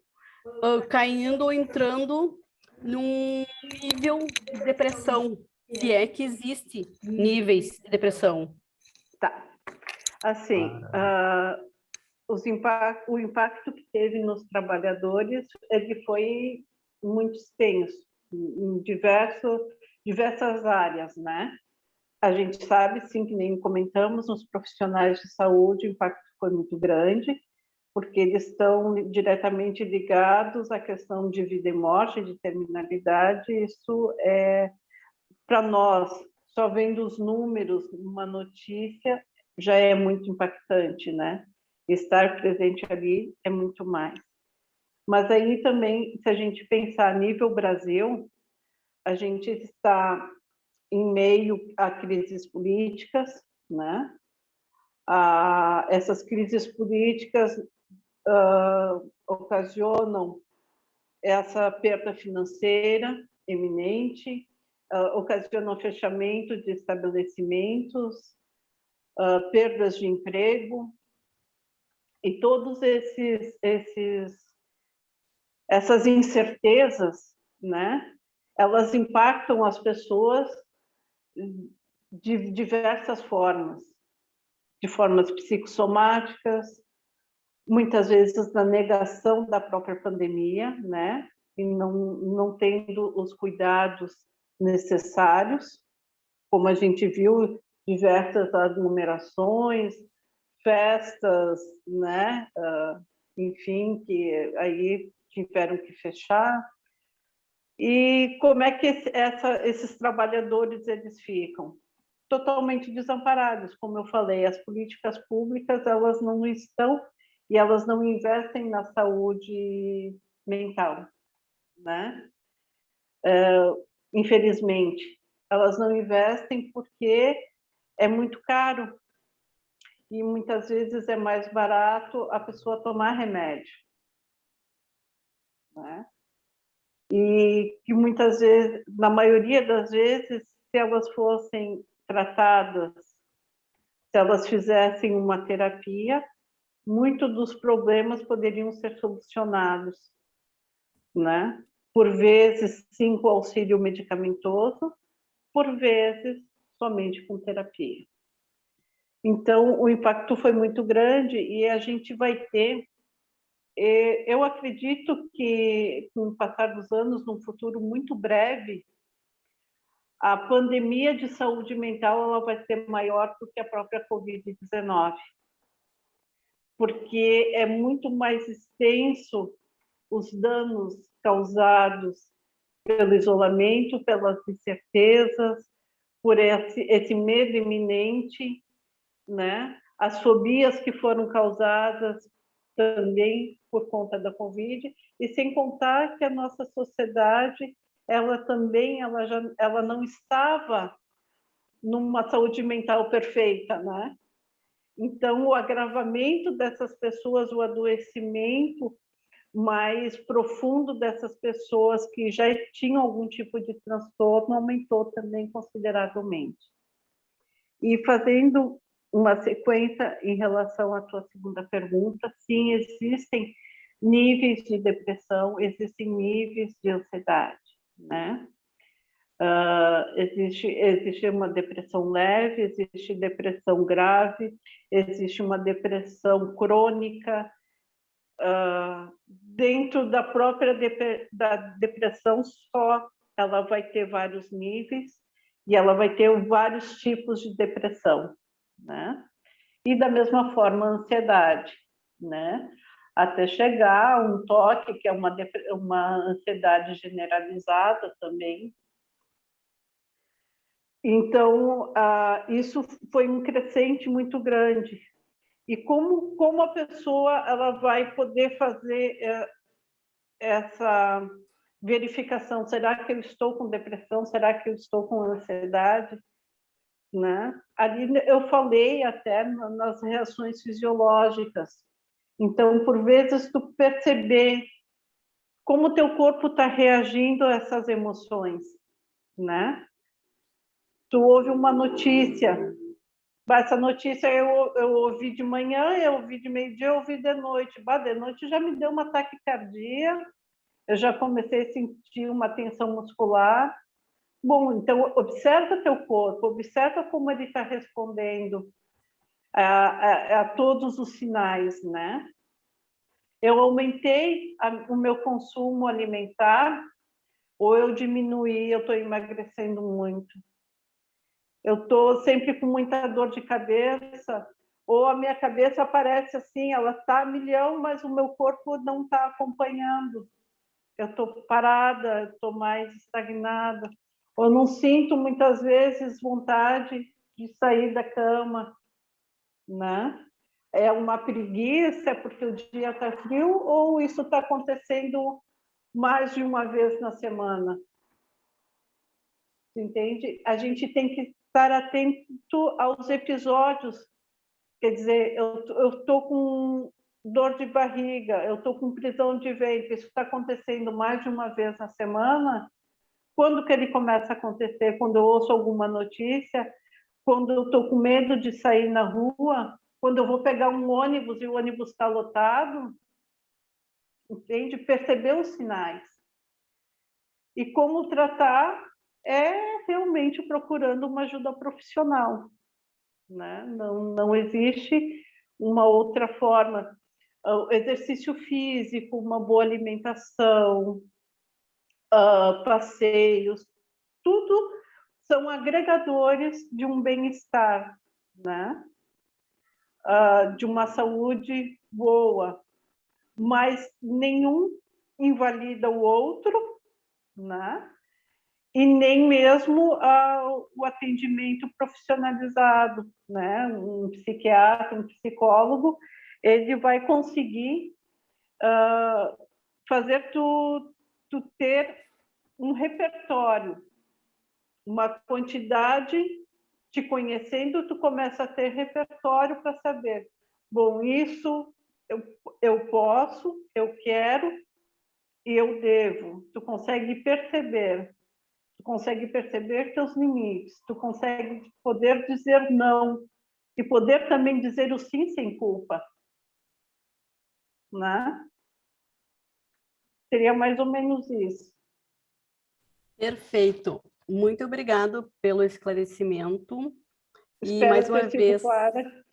caindo ou entrando num nível de depressão, se é que existe níveis de depressão. Tá. Assim, o impacto que teve nos trabalhadores, ele foi muito extenso, em diversas áreas, né? A gente sabe, sim, que nem comentamos, nos profissionais de saúde, o impacto foi muito grande, porque eles estão diretamente ligados à questão de vida e morte, de terminalidade. Isso é, para nós, só vendo os números numa notícia, já é muito impactante, né? Estar presente ali é muito mais. Mas aí também, se a gente pensar a nível Brasil, a gente está em meio a crises políticas, né? Essas crises políticas ocasionam essa perda financeira eminente, ocasionam fechamento de estabelecimentos, perdas de emprego, e todos essas incertezas, né? Elas impactam as pessoas de diversas formas, de formas psicossomáticas, muitas vezes na negação da própria pandemia, né? E não tendo os cuidados necessários, como a gente viu, diversas aglomerações, festas, né? Enfim, que aí tiveram que fechar. E como é que esses trabalhadores eles ficam? Totalmente desamparados, como eu falei, as políticas públicas elas não estão e elas não investem na saúde mental, né? Infelizmente, elas não investem porque é muito caro e muitas vezes é mais barato a pessoa tomar remédio, né? E que muitas vezes, na maioria das vezes, se elas fossem tratadas, se elas fizessem uma terapia, muitos dos problemas poderiam ser solucionados, né? Por vezes, sim, com auxílio medicamentoso, por vezes, somente com terapia. Então, o impacto foi muito grande e a gente vai ter... Eu acredito que, com o passar dos anos, num futuro muito breve, a pandemia de saúde mental ela vai ser maior do que a própria Covid-19, porque é muito mais extenso os danos causados pelo isolamento, pelas incertezas, por esse medo iminente, né? As fobias que foram causadas também por conta da Covid, e sem contar que a nossa sociedade, ela também, ela não estava numa saúde mental perfeita, né? Então, o agravamento dessas pessoas, o adoecimento mais profundo dessas pessoas que já tinham algum tipo de transtorno aumentou também consideravelmente. E fazendo uma sequência em relação à tua segunda pergunta, sim, existem níveis de depressão, existem níveis de ansiedade, né? Existe uma depressão leve, existe depressão grave, existe uma depressão crônica. Dentro da própria da depressão só, ela vai ter vários níveis e ela vai ter vários tipos de depressão, né? E da mesma forma a ansiedade, né? Até chegar a um toque, que é uma ansiedade generalizada também. Então, isso foi um crescente muito grande. E como a pessoa ela vai poder fazer essa verificação? Será que eu estou com depressão? Será que eu estou com ansiedade? Né? Ali eu falei até nas reações fisiológicas. Então, por vezes, tu perceber como o teu corpo está reagindo a essas emoções, né? Tu ouve uma notícia, essa notícia eu ouvi de manhã, eu ouvi de meio-dia, eu ouvi de noite. De noite já me deu uma taquicardia, eu já comecei a sentir uma tensão muscular. Bom, então observa teu corpo, observa como ele está respondendo a todos os sinais, né? Eu aumentei o meu consumo alimentar ou eu diminuí, eu estou emagrecendo muito. Eu estou sempre com muita dor de cabeça, ou a minha cabeça parece assim, ela está a milhão, mas o meu corpo não está acompanhando. Eu estou parada, estou mais estagnada. Eu não sinto muitas vezes vontade de sair da cama, né? É uma preguiça porque o dia está frio ou isso está acontecendo mais de uma vez na semana? Entende? A gente tem que estar atento aos episódios. Quer dizer, eu estou com dor de barriga, eu estou com prisão de ventre, isso está acontecendo mais de uma vez na semana. Quando que ele começa a acontecer? Quando eu ouço alguma notícia, quando eu estou com medo de sair na rua, quando eu vou pegar um ônibus e o ônibus está lotado, entende? Perceber os sinais. E como tratar é realmente procurando uma ajuda profissional, né? Não existe uma outra forma. O exercício físico, uma boa alimentação, passeios, tudo são agregadores de um bem-estar, né? De uma saúde boa, mas nenhum invalida o outro, né? E nem mesmo o atendimento profissionalizado, né? Um psiquiatra, um psicólogo, ele vai conseguir fazer tu ter um repertório, uma quantidade, te conhecendo, tu começa a ter repertório para saber, bom, isso eu posso, eu quero e eu devo. Tu consegue perceber teus limites, tu consegue poder dizer não e poder também dizer o sim sem culpa, né? Seria mais ou menos isso. Perfeito. Muito obrigado pelo esclarecimento. Espero e mais uma ter sido vez clara.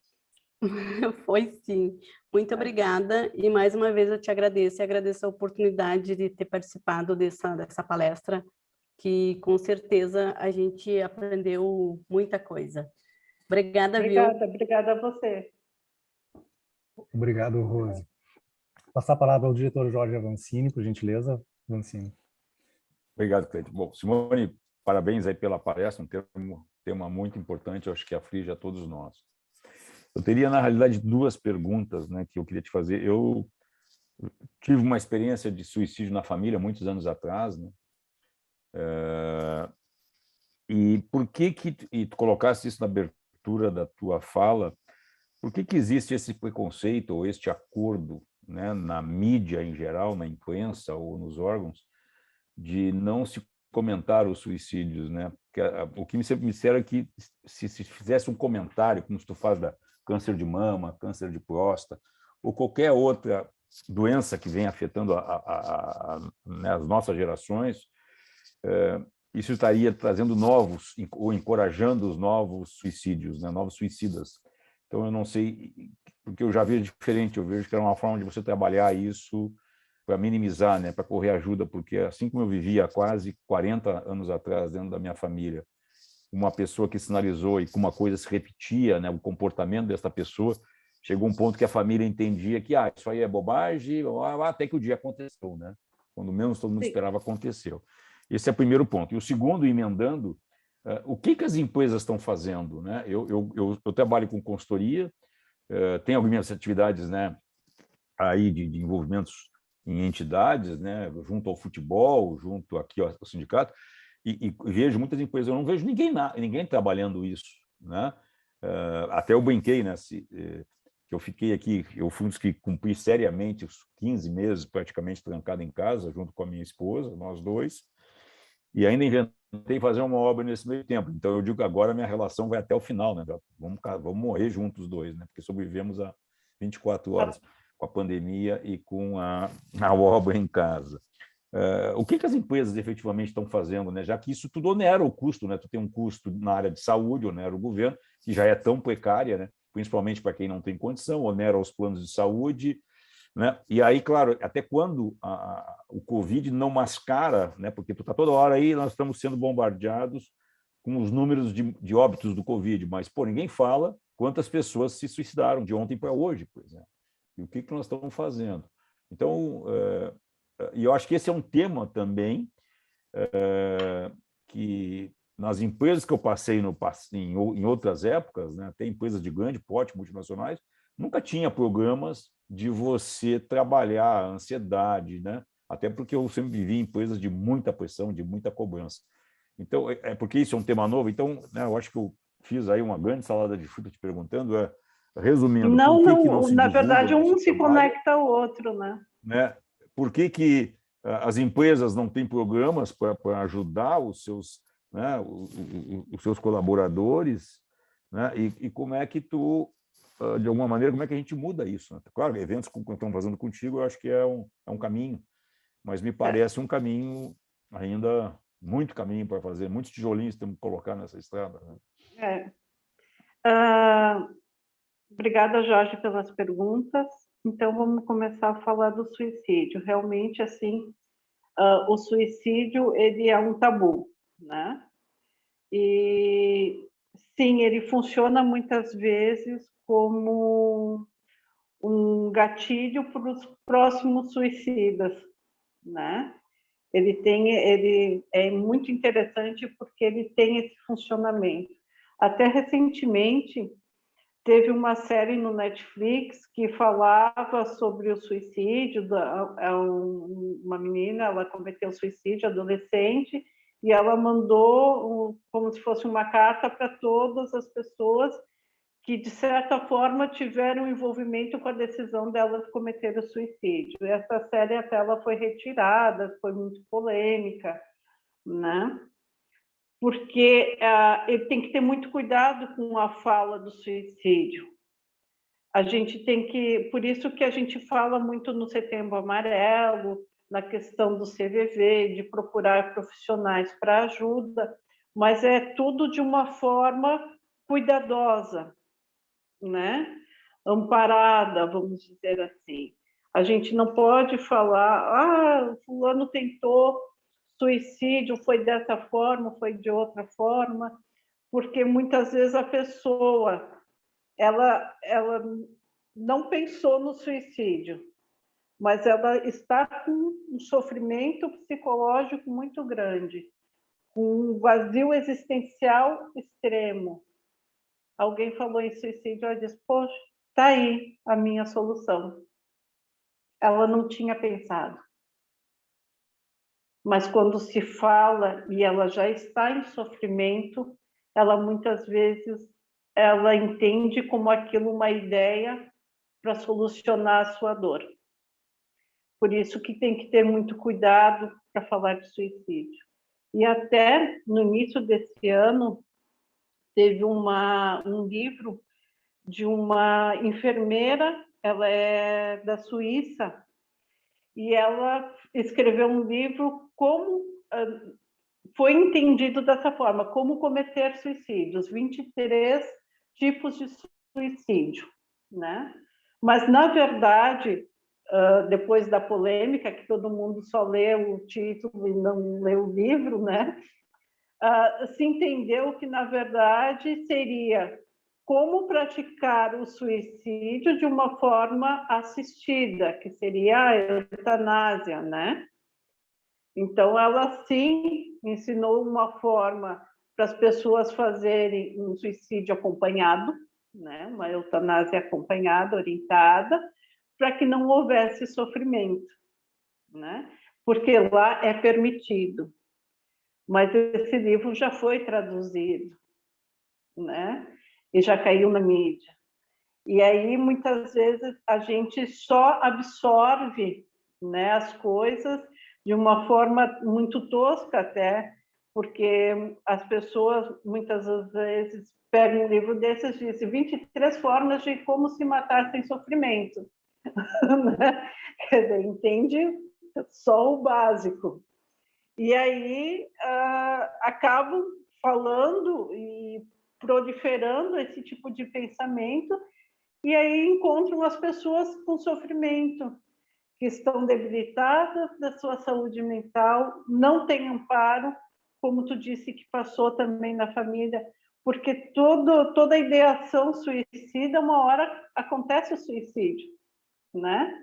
Foi sim. Muito obrigada e mais uma vez eu te agradeço e agradeço a oportunidade de ter participado dessa palestra, que com certeza a gente aprendeu muita coisa. Obrigada, Obrigada a você. Obrigado, Rose. Passar a palavra ao diretor Jorge Avancini, por gentileza. Avancini. Obrigado, Cleiton. Bom, Simone, parabéns aí pela palestra, um tema muito importante, eu acho que aflige a todos nós. Eu teria, na realidade, duas perguntas, né, que eu queria te fazer. Eu tive uma experiência de suicídio na família muitos anos atrás, né? E por que tu colocaste isso na abertura da tua fala, por que existe esse preconceito ou este acordo, né, na mídia em geral, na imprensa ou nos órgãos, de não se comentar os suicídios, né? Porque o que sempre me disseram é que se fizesse um comentário, como se tu faz da câncer de mama, câncer de próstata, ou qualquer outra doença que vem afetando né, as nossas gerações, isso estaria trazendo novos, ou encorajando os novos suicídios, né, novos suicidas. Então, eu não sei, porque eu já vejo diferente, eu vejo que era uma forma de você trabalhar isso para minimizar, né, para correr ajuda, porque assim como eu vivia há quase 40 anos atrás dentro da minha família, uma pessoa que sinalizou e que uma coisa se repetia, né, o comportamento dessa pessoa, chegou um ponto que a família entendia que isso aí é bobagem, até que o dia aconteceu, né? Quando menos todo mundo esperava, aconteceu. Esse é o primeiro ponto. E o segundo, emendando, o que as empresas estão fazendo, né? Eu trabalho com consultoria, tenho algumas atividades, né, aí de envolvimentos em entidades, né, junto ao futebol, junto aqui ao sindicato, e vejo muitas empresas, eu não vejo ninguém trabalhando isso, né? Até eu brinquei, né, que eu fiquei aqui, eu fui um dos que cumpri seriamente os 15 meses praticamente trancado em casa, junto com a minha esposa, nós dois, e ainda inventei fazer uma obra nesse meio tempo. Então, eu digo que agora a minha relação vai até o final, né? Vamos morrer juntos os dois, né? Porque sobrevivemos a 24 horas com a pandemia e com a obra em casa. O que as empresas efetivamente estão fazendo, né? Já que isso tudo onera o custo, né? Tu tem um custo na área de saúde, onera o governo, que já é tão precária, né? Principalmente para quem não tem condição, onera os planos de saúde, né? E aí, claro, até quando o Covid não mascara, né? Porque tu está toda hora aí, nós estamos sendo bombardeados com os números de óbitos do Covid, mas, pô, ninguém fala quantas pessoas se suicidaram de ontem para hoje, por exemplo. E o que nós estamos fazendo? Então, e eu acho que esse é um tema também que nas empresas que eu passei em outras épocas, né, até empresas de grande porte, multinacionais, nunca tinha programas de você trabalhar a ansiedade, né? Até porque eu sempre vivi em empresas de muita pressão, de muita cobrança. Então, porque isso é um tema novo, então, né, eu acho que eu fiz aí uma grande salada de fruta te perguntando, resumindo, Não, por que não se na divulga verdade, no um seu se trabalho, conecta ao outro, né? né? Por que as empresas não têm programas para ajudar os seus, né, os seus colaboradores, né? E como é que tu, de alguma maneira, como é que a gente muda isso? Né? Claro, eventos como estão fazendo contigo, eu acho que é um caminho, mas me parece um caminho ainda, muito caminho para fazer, muitos tijolinhos temos que colocar nessa estrada. Né? Obrigada, Jorge, pelas perguntas. Então, vamos começar a falar do suicídio. Realmente, assim, o suicídio, ele é um tabu, né? E, sim, ele funciona muitas vezes como um gatilho para os próximos suicidas, né? Ele é muito interessante porque ele tem esse funcionamento. Até recentemente, teve uma série no Netflix que falava sobre o suicídio. Uma menina, ela cometeu suicídio, adolescente, e ela mandou como se fosse uma carta para todas as pessoas que, de certa forma, tiveram envolvimento com a decisão dela de cometer o suicídio. Essa série até ela foi retirada, foi muito polêmica, né? Porque ele tem que ter muito cuidado com a fala do suicídio. A gente tem que, por isso que a gente fala muito no Setembro Amarelo, na questão do CVV, de procurar profissionais para ajuda, mas é tudo de uma forma cuidadosa, né? Amparada, vamos dizer assim. A gente não pode falar, fulano tentou suicídio, foi dessa forma, foi de outra forma, porque muitas vezes a pessoa ela não pensou no suicídio, mas ela está com um sofrimento psicológico muito grande, com um vazio existencial extremo. Alguém falou em suicídio, ela disse, poxa, está aí a minha solução. Ela não tinha pensado. Mas quando se fala e ela já está em sofrimento, ela muitas vezes ela entende como aquilo uma ideia para solucionar a sua dor. Por isso que tem que ter muito cuidado para falar de suicídio. E até no início desse ano, teve um livro de uma enfermeira, ela é da Suíça, e ela escreveu um livro como foi entendido dessa forma, como cometer suicídios, 23 tipos de suicídio, né? Mas, na verdade, depois da polêmica, que todo mundo só lê o título e não lê o livro, né? Se entendeu que, na verdade, seria como praticar o suicídio de uma forma assistida, que seria a eutanásia, né? Então, ela sim ensinou uma forma para as pessoas fazerem um suicídio acompanhado, né? Uma eutanásia acompanhada, orientada, para que não houvesse sofrimento, né? Porque lá é permitido. Mas esse livro já foi traduzido, né? E já caiu na mídia. E aí, muitas vezes, a gente só absorve, né, as coisas de uma forma muito tosca até, porque as pessoas, muitas vezes, pegam um livro desses e dizem 23 formas de como se matar sem sofrimento. Quer dizer, entende só o básico. E aí acabam falando e proliferando esse tipo de pensamento, e aí encontram as pessoas com sofrimento, que estão debilitadas da sua saúde mental, não têm amparo, como tu disse que passou também na família, porque toda ideação suicida, uma hora acontece o suicídio, né?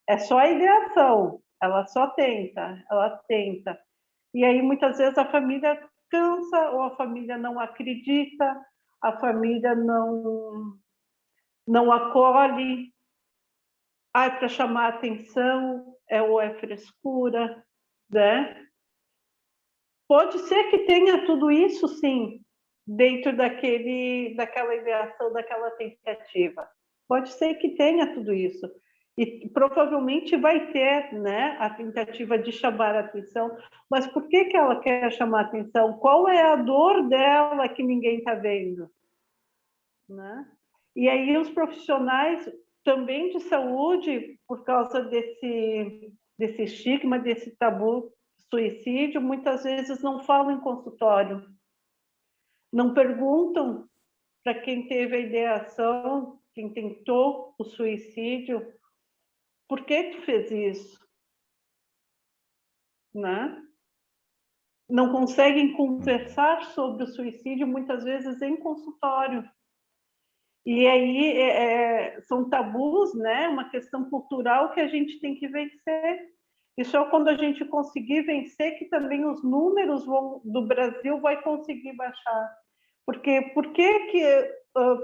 É só a ideação, ela só tenta, ela tenta. E aí, muitas vezes, a família cansa, ou a família não acredita, a família não acolhe. Para chamar atenção, ou é frescura, né? Pode ser que tenha tudo isso, sim, dentro daquela ideação, daquela tentativa. Pode ser que tenha tudo isso. E provavelmente vai ter, né, a tentativa de chamar a atenção. Mas por que ela quer chamar a atenção? Qual é a dor dela que ninguém está vendo? Né? E aí os profissionais também de saúde, por causa desse estigma, desse tabu suicídio, muitas vezes não falam em consultório. Não perguntam para quem teve a ideação, quem tentou o suicídio, por que tu fez isso? Né? Não conseguem conversar sobre o suicídio, muitas vezes em consultório. E aí são tabus, né? Uma questão cultural que a gente tem que vencer. E só quando a gente conseguir vencer que também os números do Brasil vai conseguir baixar. Porque por que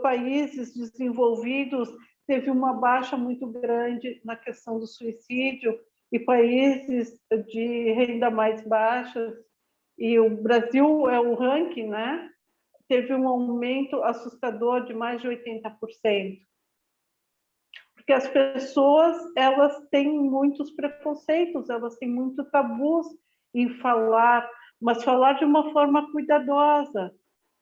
países desenvolvidos teve uma baixa muito grande na questão do suicídio e países de renda mais baixa, e o Brasil é o ranking, né? Teve um aumento assustador de mais de 80%. Porque as pessoas, elas têm muitos preconceitos, elas têm muito tabus em falar, mas falar de uma forma cuidadosa,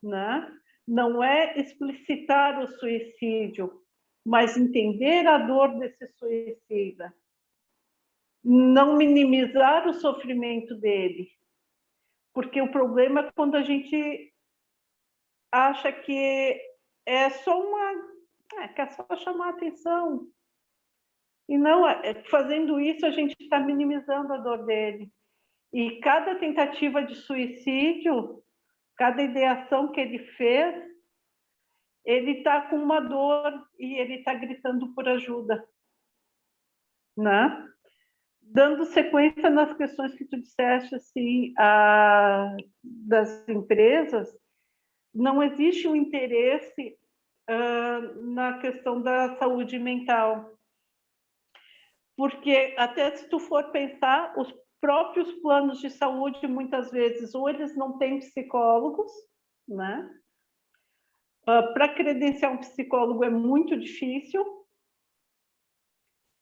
né? Não é explicitar o suicídio, mas entender a dor desse suicida. Não minimizar o sofrimento dele. Porque o problema é quando a gente acha que é só que é só chamar a atenção. E não, fazendo isso, a gente está minimizando a dor dele. E cada tentativa de suicídio, cada ideação que ele fez, ele está com uma dor e ele está gritando por ajuda, né? Dando sequência nas questões que tu disseste, assim, das empresas, não existe um interesse na questão da saúde mental. Porque até se tu for pensar, os próprios planos de saúde, muitas vezes, ou eles não têm psicólogos, né? Para credenciar um psicólogo é muito difícil.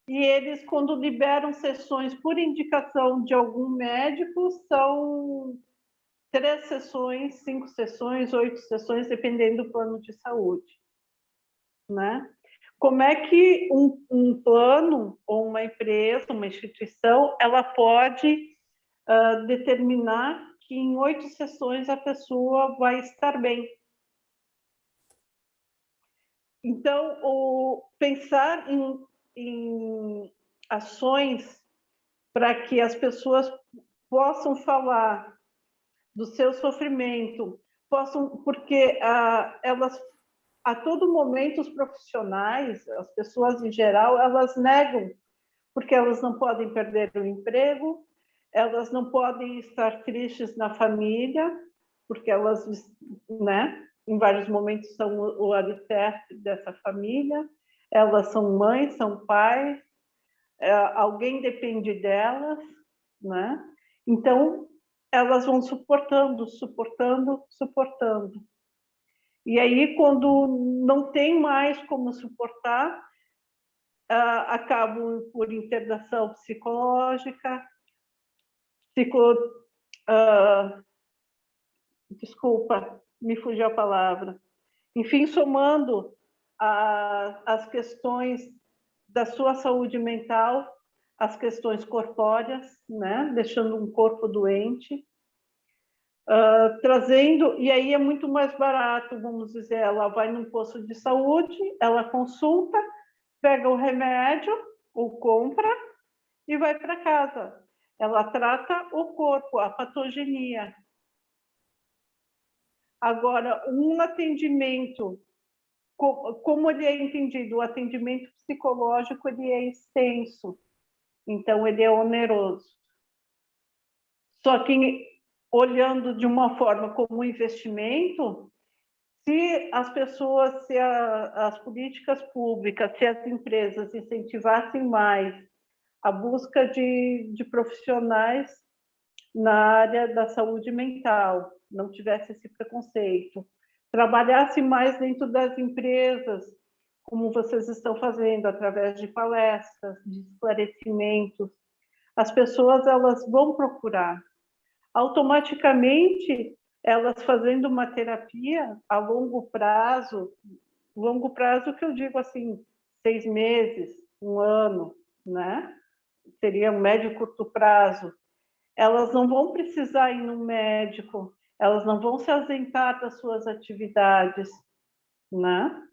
E eles, quando liberam sessões por indicação de algum médico, são 3 sessões, 5 sessões, 8 sessões, dependendo do plano de saúde, né? Como é que um plano ou uma empresa, uma instituição, ela pode determinar que em 8 sessões a pessoa vai estar bem? Então, pensar em ações para que as pessoas possam falar do seu sofrimento, porque elas, a todo momento, os profissionais, as pessoas em geral, elas negam, porque elas não podem perder o emprego, elas não podem estar tristes na família, porque elas, né, em vários momentos são o alicerce dessa família, elas são mães, são pais, alguém depende delas, né? Então, elas vão suportando. E aí, quando não tem mais como suportar, acabam por internação psicológica, desculpa, me fugiu a palavra. Enfim, somando as questões da sua saúde mental, as questões corpóreas, né? Deixando um corpo doente, trazendo, e aí é muito mais barato, vamos dizer, ela vai num posto de saúde, ela consulta, pega o remédio, ou compra, e vai para casa. Ela trata o corpo, a patogenia. Agora, um atendimento, como ele é entendido? O atendimento psicológico, ele é extenso, então ele é oneroso. Só que, olhando de uma forma como investimento, se as pessoas, se as políticas públicas, se as empresas incentivassem mais a busca de profissionais na área da saúde mental, não tivesse esse preconceito, trabalhasse mais dentro das empresas, como vocês estão fazendo, através de palestras, de esclarecimentos, as pessoas, elas vão procurar. Automaticamente, elas fazendo uma terapia a longo prazo que eu digo assim, 6 meses, 1 ano, né? Seria um médio e curto prazo. Elas não vão precisar ir no médico, elas não vão se ausentar das suas atividades, né?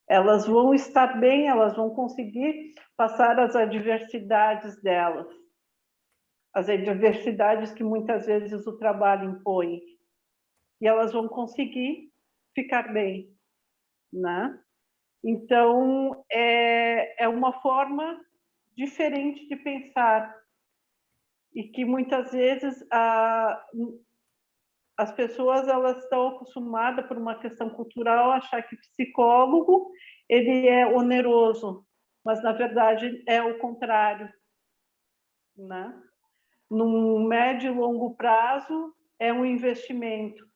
Elas vão estar bem, elas vão conseguir passar as adversidades delas, as adversidades que muitas vezes o trabalho impõe, e elas vão conseguir ficar bem, né? Então, é uma forma diferente de pensar, e que muitas vezes as pessoas, elas estão acostumadas, por uma questão cultural, a achar que psicólogo ele é oneroso, mas na verdade é o contrário, né? Num médio e longo prazo é um investimento.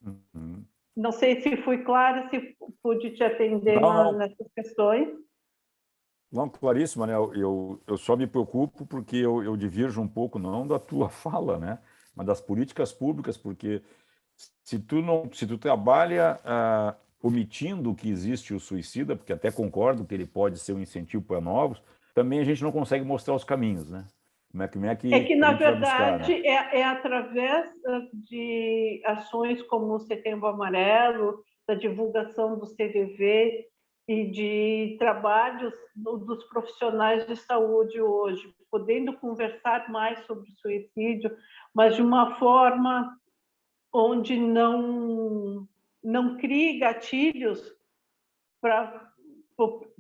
Uhum. Não sei se fui clara, se pude te atender nessas questões. Não, claríssimo, né? Eu só me preocupo porque eu divirjo um pouco, não da tua fala, né? Mas das políticas públicas, porque se tu trabalha omitindo que existe o suicida, porque até concordo que ele pode ser um incentivo para novos, também a gente não consegue mostrar os caminhos, né? Como é que na a gente vai buscar, verdade, né? é através de ações como o Setembro Amarelo, da divulgação do CVV e de trabalhos dos profissionais de saúde hoje, podendo conversar mais sobre o suicídio, mas de uma forma onde não crie gatilhos para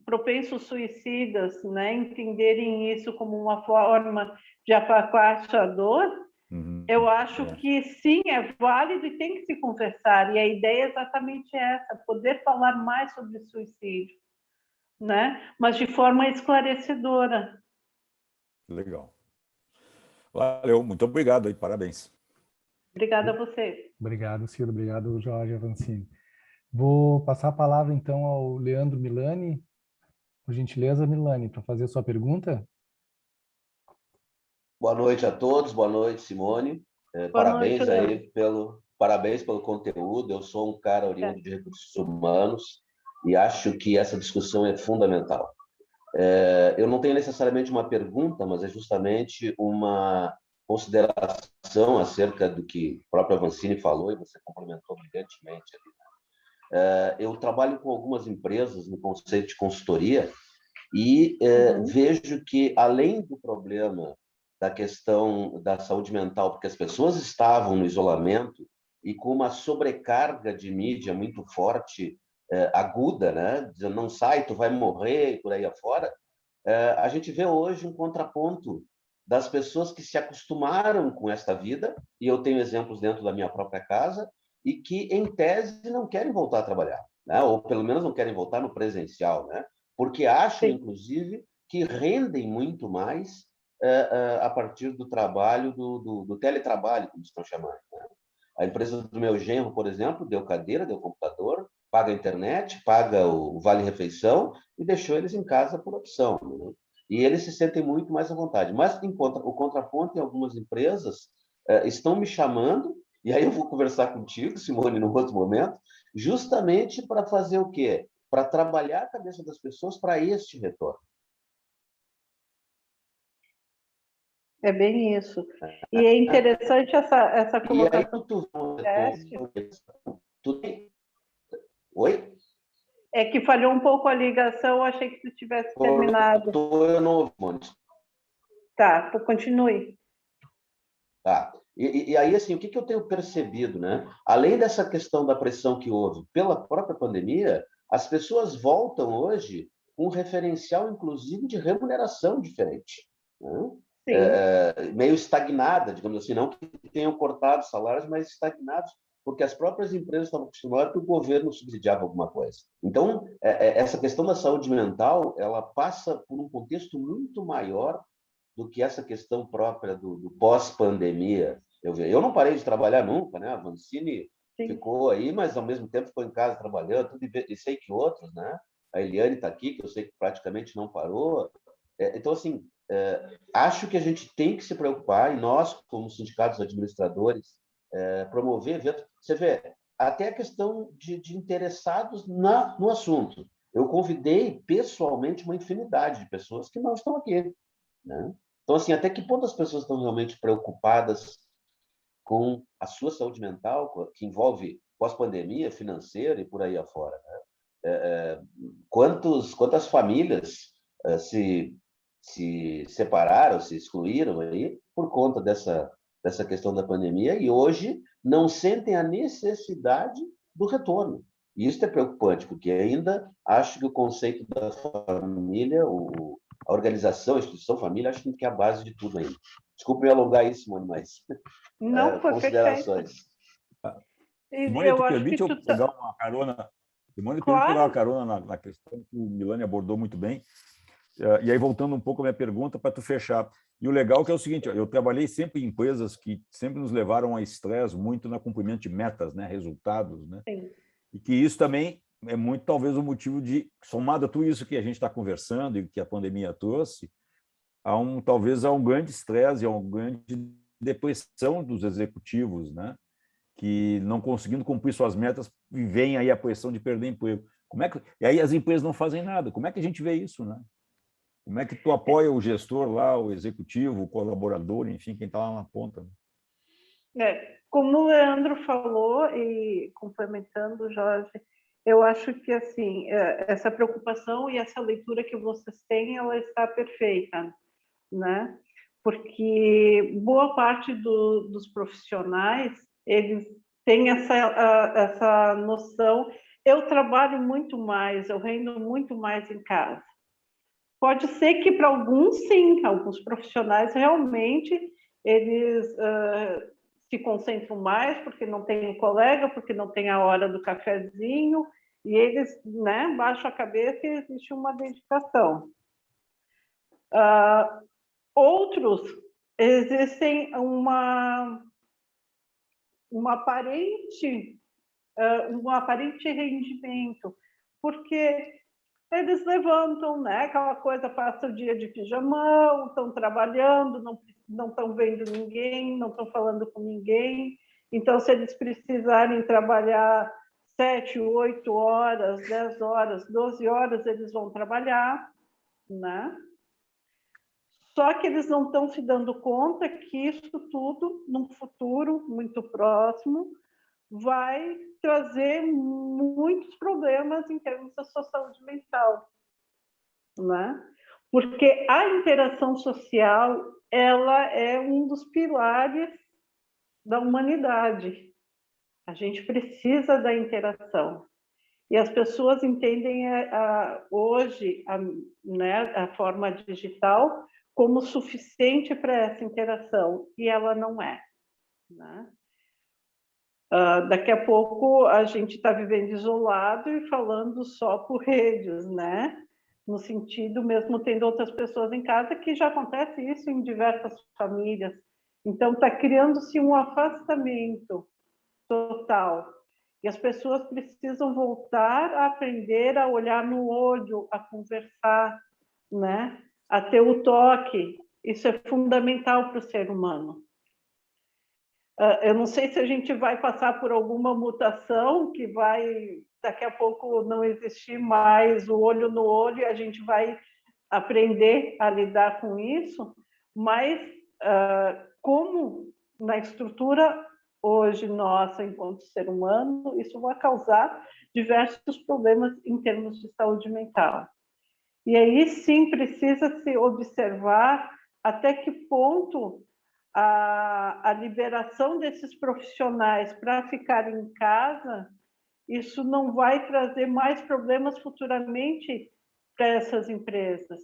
propensos suicidas, né, entenderem isso como uma forma de aplacar a dor. Eu acho que sim, é válido e tem que se conversar, e a ideia é exatamente essa, poder falar mais sobre suicídio, né, mas de forma esclarecedora. Legal. Valeu, muito obrigado aí, parabéns. Obrigada a você. Obrigado, Ciro. Obrigado, Jorge Avancini. Vou passar a palavra, então, ao Leandro Milani. Por gentileza, Milani, para fazer a sua pergunta. Boa noite a todos, boa noite, Simone. Boa noite, Parabéns Leandro. aí parabéns pelo conteúdo. Eu sou um cara oriundo de recursos humanos e acho que essa discussão é fundamental. Eu não tenho necessariamente uma pergunta, mas é justamente uma consideração acerca do que o próprio Avancini falou e você complementou brilhantemente. Eu trabalho com algumas empresas no conceito de consultoria e vejo que, além do problema da questão da saúde mental, porque as pessoas estavam no isolamento e com uma sobrecarga de mídia muito forte, aguda, né? Dizendo, não sai, tu vai morrer, e por aí afora, a gente vê hoje um contraponto das pessoas que se acostumaram com esta vida, e eu tenho exemplos dentro da minha própria casa, e que, em tese, não querem voltar a trabalhar, né? Ou pelo menos não querem voltar no presencial, né? Porque acham, inclusive, que rendem muito mais a partir do trabalho, do teletrabalho, como estão chamando, né? A empresa do meu genro, por exemplo, deu cadeira, deu computador, paga a internet, paga o vale-refeição e deixou eles em casa por opção, né? E eles se sentem muito mais à vontade. Mas o contraponto em algumas empresas estão me chamando, e aí eu vou conversar contigo, Simone, num outro momento, justamente para fazer o quê? Para trabalhar a cabeça das pessoas para este retorno. É bem isso. E é interessante essa colocação. Oi? É que falhou um pouco a ligação, achei que tu tivesse terminado. Eu não ouvi, Mônica. Tá, continue. Tá. E aí, assim, o que eu tenho percebido, né? Além dessa questão da pressão que houve pela própria pandemia, as pessoas voltam hoje com um referencial, inclusive, de remuneração diferente, né? Meio estagnada, digamos assim, não que tenham cortado salários, mas estagnados, porque as próprias empresas estavam acostumadas que o governo subsidiava alguma coisa. Então, essa questão da saúde mental, ela passa por um contexto muito maior do que essa questão própria do pós-pandemia. Eu não parei de trabalhar nunca, né? A Avancini ficou aí, mas ao mesmo tempo ficou em casa trabalhando, e sei que outros, né? A Eliane está aqui, que eu sei que praticamente não parou. Então, assim, acho que a gente tem que se preocupar, e nós, como sindicatos administradores, promover eventos. Você vê, até a questão de interessados no assunto. Eu convidei pessoalmente uma infinidade de pessoas que não estão aqui, né? Então, assim, até que ponto as pessoas estão realmente preocupadas com a sua saúde mental, que envolve pós-pandemia, financeira e por aí afora, né? Quantas famílias se separaram, se excluíram aí por conta dessa questão da pandemia e hoje não sentem a necessidade do retorno. E isso é preocupante, porque ainda acho que o conceito da família, a organização, a instituição família, acho que é a base de tudo ainda. Desculpe me alongar isso, Simone, mas não, foi considerações. Simone, tu permite eu pegar uma carona? Simone, permite pegar uma carona na questão que o Milani abordou muito bem. E aí, voltando um pouco à minha pergunta, para tu fechar. E o legal que é o seguinte, eu trabalhei sempre em empresas que sempre nos levaram a estresse muito no cumprimento de metas, né, resultados, né? Sim. E que isso também é muito, talvez, o motivo de, somado a tudo isso que a gente está conversando e que a pandemia trouxe, talvez a um grande estresse, a uma grande depressão dos executivos, né? Que não conseguindo cumprir suas metas, vem aí a pressão de perder emprego. E aí as empresas não fazem nada. Como é que a gente vê isso, né? Como é que tu apoia o gestor lá, o executivo, o colaborador, enfim, quem está lá na ponta? Como o Leandro falou, e complementando, Jorge, eu acho que assim essa preocupação e essa leitura que vocês têm, ela está perfeita, né? Porque boa parte dos profissionais, eles têm essa noção. Eu trabalho muito mais, eu rendo muito mais em casa. Pode ser que para alguns, sim, alguns profissionais realmente eles se concentram mais porque não tem um colega, porque não tem a hora do cafezinho, e eles, né, baixam a cabeça e existe uma dedicação. Outros, existem uma aparente um aparente rendimento, porque eles levantam, né? Aquela coisa, passa o dia de pijamão, estão trabalhando, não estão vendo ninguém, não estão falando com ninguém. Então, se eles precisarem trabalhar 7, 8 horas, 10 horas, 12 horas, eles vão trabalhar, né? Só que eles não estão se dando conta que isso tudo, num futuro muito próximo, vai trazer muitos problemas em termos da sua saúde mental, né? Porque a interação social, ela é um dos pilares da humanidade. A gente precisa da interação. E as pessoas entendem hoje né, a forma digital como suficiente para essa interação, e ela não é, né? Daqui a pouco a gente está vivendo isolado e falando só por redes, né? No sentido, mesmo tendo outras pessoas em casa, que já acontece isso em diversas famílias. Então, está criando-se um afastamento total. E as pessoas precisam voltar a aprender a olhar no olho, a conversar, né? A ter o toque. Isso é fundamental para o ser humano. Eu não sei se a gente vai passar por alguma mutação que vai, daqui a pouco, não existir mais o olho no olho e a gente vai aprender a lidar com isso, mas como na estrutura hoje nossa, enquanto ser humano, isso vai causar diversos problemas em termos de saúde mental. E aí sim precisa se observar até que ponto a liberação desses profissionais para ficarem em casa, isso não vai trazer mais problemas futuramente para essas empresas.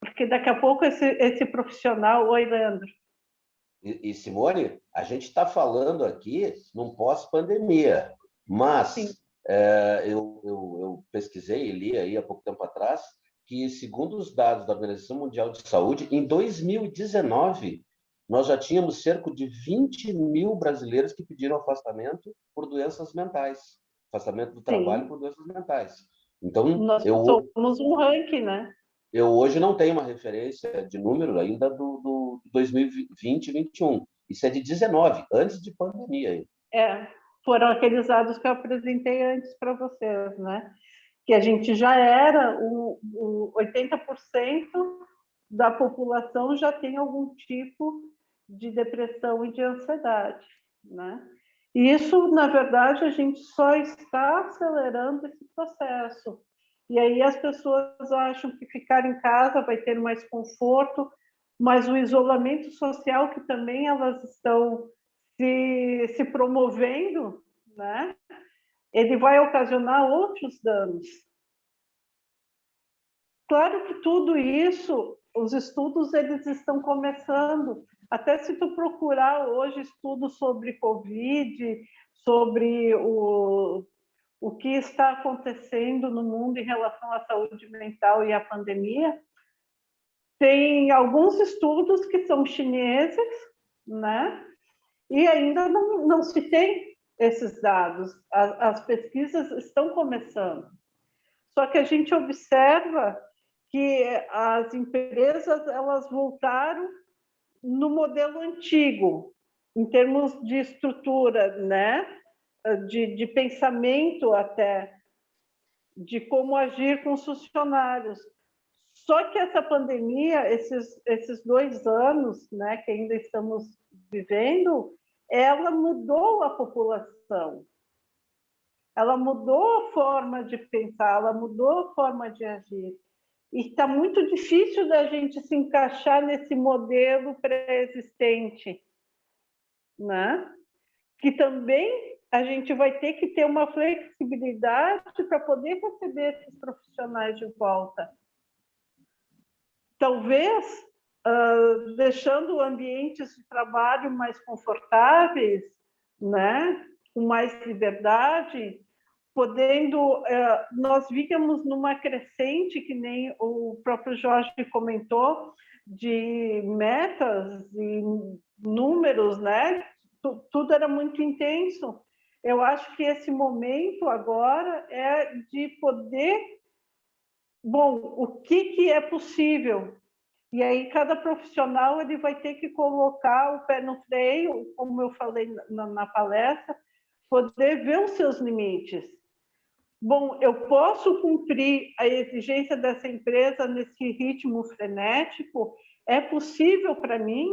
Porque daqui a pouco esse profissional... Oi, Leandro. E Simone, a gente está falando aqui num pós-pandemia, mas eu pesquisei e li aí há pouco tempo atrás que, segundo os dados da Organização Mundial de Saúde, em 2019, nós já tínhamos cerca de 20 mil brasileiros que pediram afastamento por doenças mentais, afastamento do trabalho por doenças mentais. Então, nós somos um ranking, né? Eu hoje não tenho uma referência de número ainda do 2020 e 2021. Isso é de 19, antes de pandemia. Foram aqueles dados que eu apresentei antes para vocês, né? Que a gente já era, 80% da população já tem algum tipo de depressão e de ansiedade, né? E isso, na verdade, a gente só está acelerando esse processo. E aí as pessoas acham que ficar em casa vai ter mais conforto, mas o isolamento social que também elas estão se promovendo, né? Ele vai ocasionar outros danos. Claro que tudo isso, os estudos eles estão começando. Até se tu procurar hoje estudos sobre Covid, sobre o que está acontecendo no mundo em relação à saúde mental e à pandemia, tem alguns estudos que são chineses, né? E ainda não se tem esses dados. As pesquisas estão começando. Só que a gente observa que as empresas elas voltaram no modelo antigo, em termos de estrutura, né? De pensamento até, de como agir com os funcionários. Só que essa pandemia, esses 2 anos, né, que ainda estamos vivendo, ela mudou a população. Ela mudou a forma de pensar, ela mudou a forma de agir. E está muito difícil da gente se encaixar nesse modelo pré-existente, né? Que também a gente vai ter que ter uma flexibilidade para poder receber esses profissionais de volta. Talvez deixando ambientes de trabalho mais confortáveis, né? Com mais liberdade, podendo... nós víamos numa crescente, que nem o próprio Jorge comentou, de metas e números, né? Tudo era muito intenso. Eu acho que esse momento agora é de poder... Bom, o que é possível? E aí cada profissional ele vai ter que colocar o pé no freio, como eu falei na palestra, poder ver os seus limites. Bom, eu posso cumprir a exigência dessa empresa nesse ritmo frenético? É possível para mim?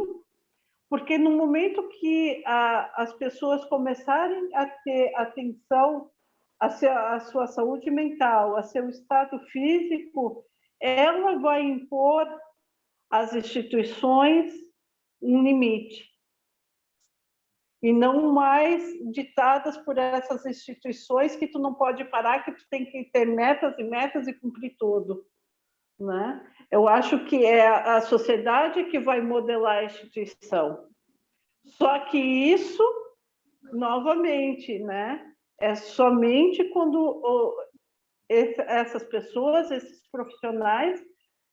Porque no momento que as pessoas começarem a ter atenção à sua saúde mental, a seu estado físico, ela vai impor às instituições um limite. E não mais ditadas por essas instituições que tu não pode parar, que tu tem que ter metas e metas e cumprir tudo. Né? Eu acho que é a sociedade que vai modelar a instituição. Só que isso, novamente, né, é somente quando essas pessoas, esses profissionais,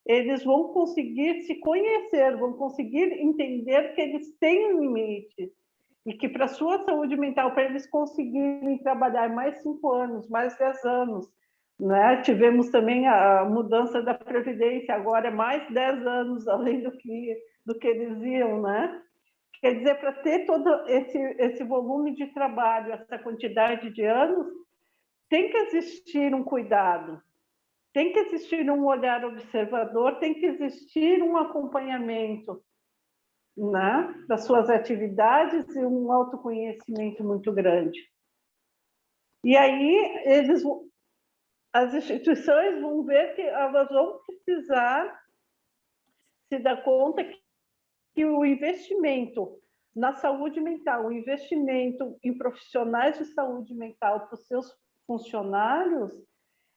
eles vão conseguir se conhecer, vão conseguir entender que eles têm limites e que para a sua saúde mental, para eles conseguirem trabalhar mais 5 anos, mais 10 anos, né? Tivemos também a mudança da Previdência, agora é mais 10 anos, além do que eles iam, né? Quer dizer, para ter todo esse volume de trabalho, essa quantidade de anos, tem que existir um cuidado, tem que existir um olhar observador, tem que existir um acompanhamento, né, das suas atividades e um autoconhecimento muito grande. E aí as instituições vão ver que elas vão precisar se dar conta que o investimento na saúde mental, o investimento em profissionais de saúde mental para os seus funcionários,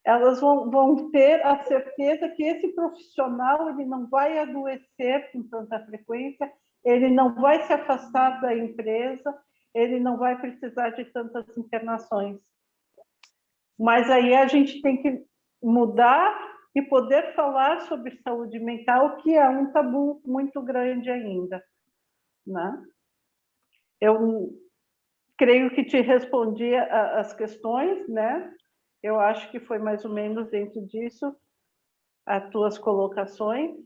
elas vão ter a certeza que esse profissional ele não vai adoecer com tanta frequência, ele não vai se afastar da empresa, ele não vai precisar de tantas internações. Mas aí a gente tem que mudar e poder falar sobre saúde mental, que é um tabu muito grande ainda, né? Eu creio que te respondi as questões, né? Eu acho que foi mais ou menos dentro disso as tuas colocações.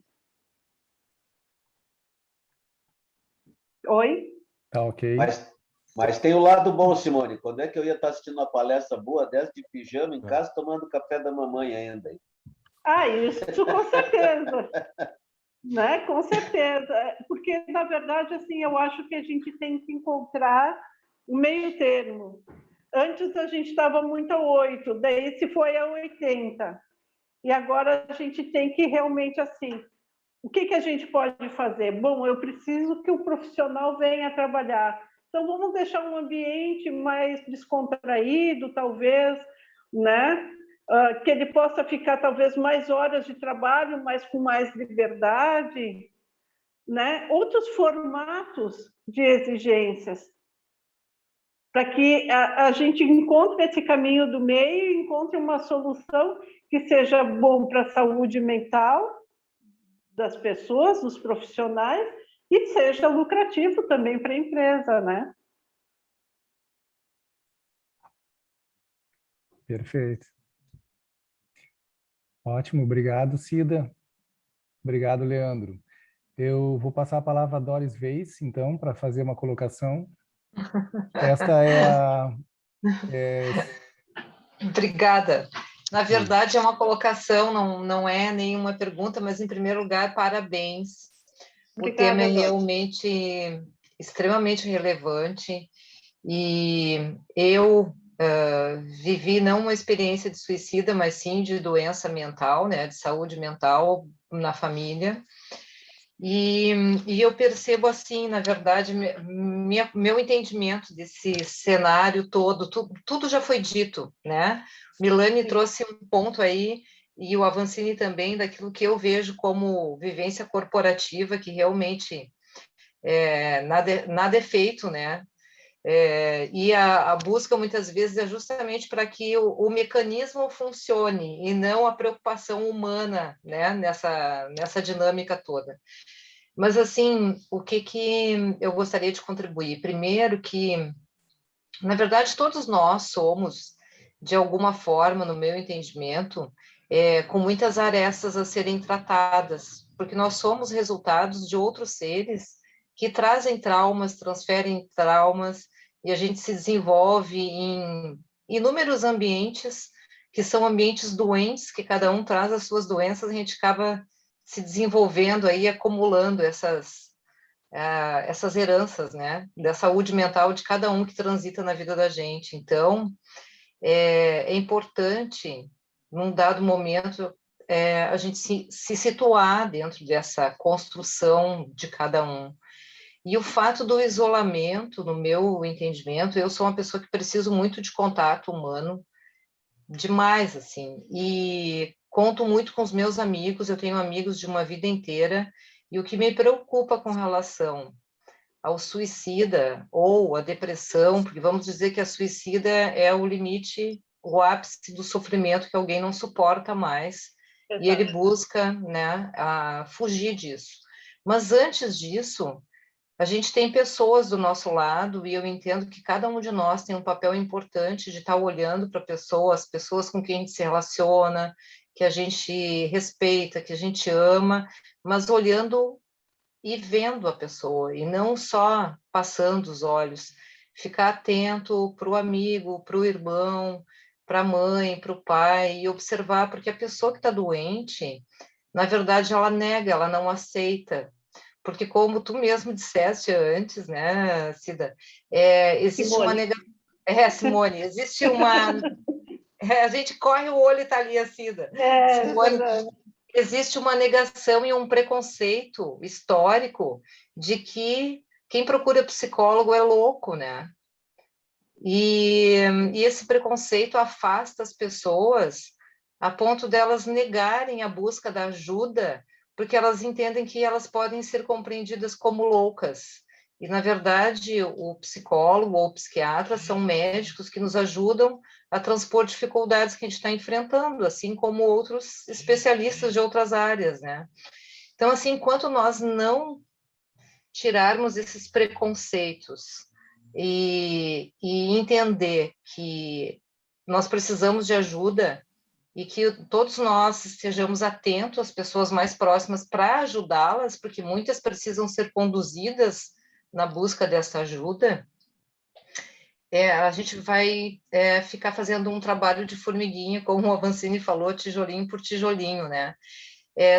Oi? Tá ok. Mas tem o lado bom, Simone. Quando é que eu ia estar assistindo uma palestra boa dessa de pijama em casa, tomando café da mamãe ainda? Isso com certeza. Né? Com certeza. Porque, na verdade, assim, eu acho que a gente tem que encontrar o meio termo. Antes a gente estava muito a 8, daí se foi a 80. E agora a gente tem que realmente, assim, o que a gente pode fazer? Bom, eu preciso que o profissional venha trabalhar. Então, vamos deixar um ambiente mais descontraído, talvez, né? Que ele possa ficar, talvez, mais horas de trabalho, mas com mais liberdade, né? Outros formatos de exigências, para que a gente encontre esse caminho do meio e encontre uma solução que seja bom para a saúde mental das pessoas, dos profissionais, e seja lucrativo também para a empresa, né? Perfeito. Ótimo, obrigado, Cida. Obrigado, Leandro. Eu vou passar a palavra a Doris Weiss, então, para fazer uma colocação. Esta é a... Obrigada. Na verdade, é uma colocação, não é nenhuma pergunta, mas, em primeiro lugar, parabéns. Obrigada, o tema é Doris. realmente extremamente relevante e eu vivi não uma experiência de suicida, mas sim de doença mental, né, de saúde mental na família. E eu percebo assim, na verdade, meu entendimento desse cenário todo, tudo já foi dito, né? Milani trouxe um ponto aí, e o Avancini também, daquilo que eu vejo como vivência corporativa, que realmente nada é feito, né? E a busca, muitas vezes, é justamente para que o mecanismo funcione, e não a preocupação humana, né? Nessa dinâmica toda. Mas, assim, o que eu gostaria de contribuir? Primeiro que Na verdade, todos nós somos, de alguma forma, no meu entendimento, com muitas arestas a serem tratadas, porque nós somos resultados de outros seres que trazem traumas, transferem traumas, e a gente se desenvolve em inúmeros ambientes, que são ambientes doentes, que cada um traz as suas doenças, a gente acaba se desenvolvendo aí, acumulando essas heranças, né, da saúde mental de cada um que transita na vida da gente. Então, é importante, num dado momento, a gente se situar dentro dessa construção de cada um. E o fato do isolamento, no meu entendimento, eu sou uma pessoa que preciso muito de contato humano, demais, assim, e conto muito com os meus amigos, eu tenho amigos de uma vida inteira, e o que me preocupa com relação ao suicida ou à depressão, porque vamos dizer que a suicida é o limite, o ápice do sofrimento que alguém não suporta mais, e ele busca, né, fugir disso. Mas antes disso, a gente tem pessoas do nosso lado, e eu entendo que cada um de nós tem um papel importante de estar olhando para pessoas com quem a gente se relaciona, que a gente respeita, que a gente ama, mas olhando e vendo a pessoa, e não só passando os olhos. Ficar atento para o amigo, para o irmão, para a mãe, para o pai, e observar, porque a pessoa que está doente, na verdade, ela nega, ela não aceita. Porque, como tu mesmo disseste antes, né, Cida, existe Simone. uma negação. Simone, existe uma. A gente corre o olho e está ali a Cida. Simone, existe uma negação e um preconceito histórico de que quem procura psicólogo é louco, né? E esse preconceito afasta as pessoas a ponto delas negarem a busca da ajuda, porque elas entendem que elas podem ser compreendidas como loucas. E, na verdade, o psicólogo ou o psiquiatra são médicos que nos ajudam a transpor dificuldades que a gente está enfrentando, assim como outros especialistas de outras áreas, né? Então, assim, enquanto nós não tirarmos esses preconceitos e entender que nós precisamos de ajuda e que todos nós estejamos atentos às pessoas mais próximas para ajudá-las, porque muitas precisam ser conduzidas na busca dessa ajuda, a gente vai ficar fazendo um trabalho de formiguinha, como o Avancini falou, tijolinho por tijolinho, né?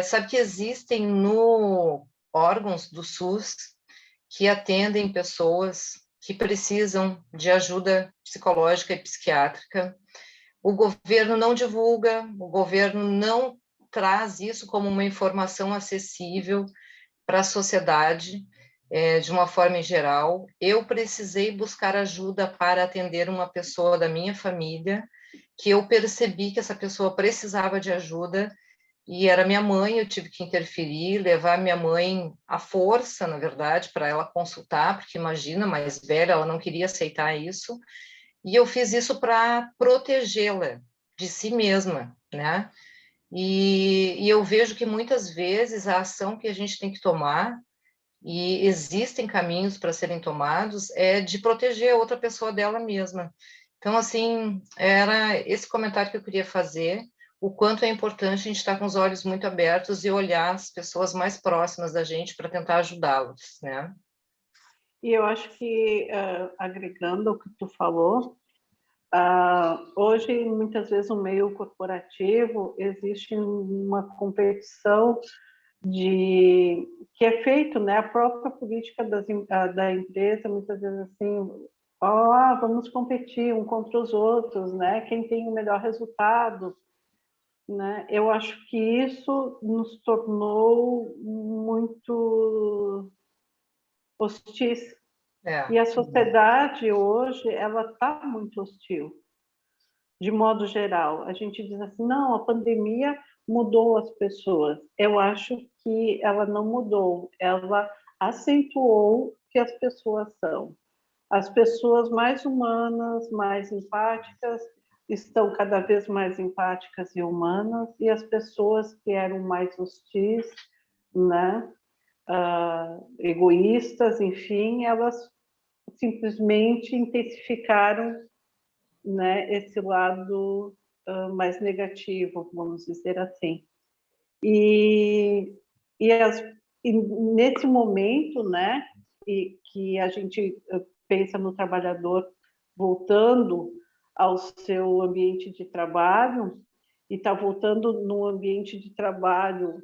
Sabe que existem órgãos do SUS que atendem pessoas que precisam de ajuda psicológica e psiquiátrica. O governo não divulga, o governo não traz isso como uma informação acessível para a sociedade, de uma forma em geral. Eu precisei buscar ajuda para atender uma pessoa da minha família, que eu percebi que essa pessoa precisava de ajuda, e era minha mãe, eu tive que interferir, levar minha mãe à força, na verdade, para ela consultar, porque imagina, mais velha, ela não queria aceitar isso, e eu fiz isso para protegê-la de si mesma, né? E eu vejo que muitas vezes a ação que a gente tem que tomar, e existem caminhos para serem tomados, é de proteger a outra pessoa dela mesma. Então, assim, era esse comentário que eu queria fazer, o quanto é importante a gente estar com os olhos muito abertos e olhar as pessoas mais próximas da gente para tentar ajudá-los, né? E eu acho que, agregando o que tu falou, hoje, muitas vezes, no meio corporativo, existe uma competição que é feito, né, a própria política da empresa, muitas vezes assim, vamos competir um contra os outros, né, quem tem o melhor resultado, né? Eu acho que isso nos tornou muito hostis. E a sociedade hoje, ela está muito hostil, de modo geral. A gente diz assim, não, a pandemia mudou as pessoas. Eu acho que ela não mudou, ela acentuou o que as pessoas são. As pessoas mais humanas, mais empáticas, estão cada vez mais empáticas e humanas, e as pessoas que eram mais hostis, né, egoístas, enfim, elas simplesmente intensificaram, né, esse lado mais negativo, vamos dizer assim. E nesse momento, né, que a gente pensa no trabalhador voltando ao seu ambiente de trabalho, e está voltando no ambiente de trabalho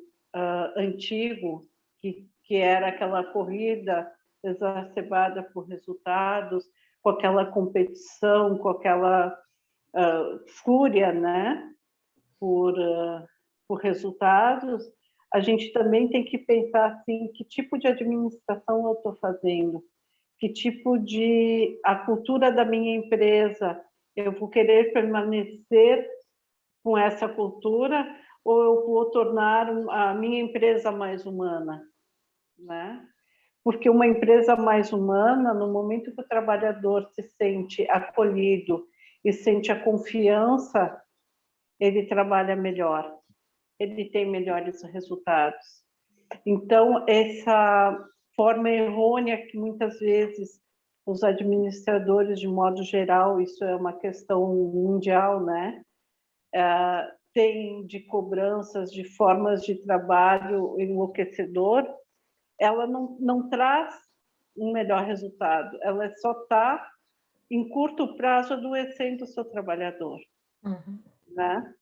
antigo, que era aquela corrida exacerbada por resultados, com aquela competição, com aquela fúria, né, por resultados. A gente também tem que pensar assim, que tipo de administração eu estou fazendo, que tipo de a cultura da minha empresa, eu vou querer permanecer com essa cultura ou eu vou tornar a minha empresa mais humana, né? Porque uma empresa mais humana, no momento que o trabalhador se sente acolhido e sente a confiança, ele trabalha melhor, ele tem melhores resultados. Então, essa forma errônea que muitas vezes os administradores, de modo geral, isso é uma questão mundial, né? Tem de cobranças, de formas de trabalho enlouquecedor, ela não traz um melhor resultado, ela só está, em curto prazo, adoecendo o seu trabalhador. Uhum. Né?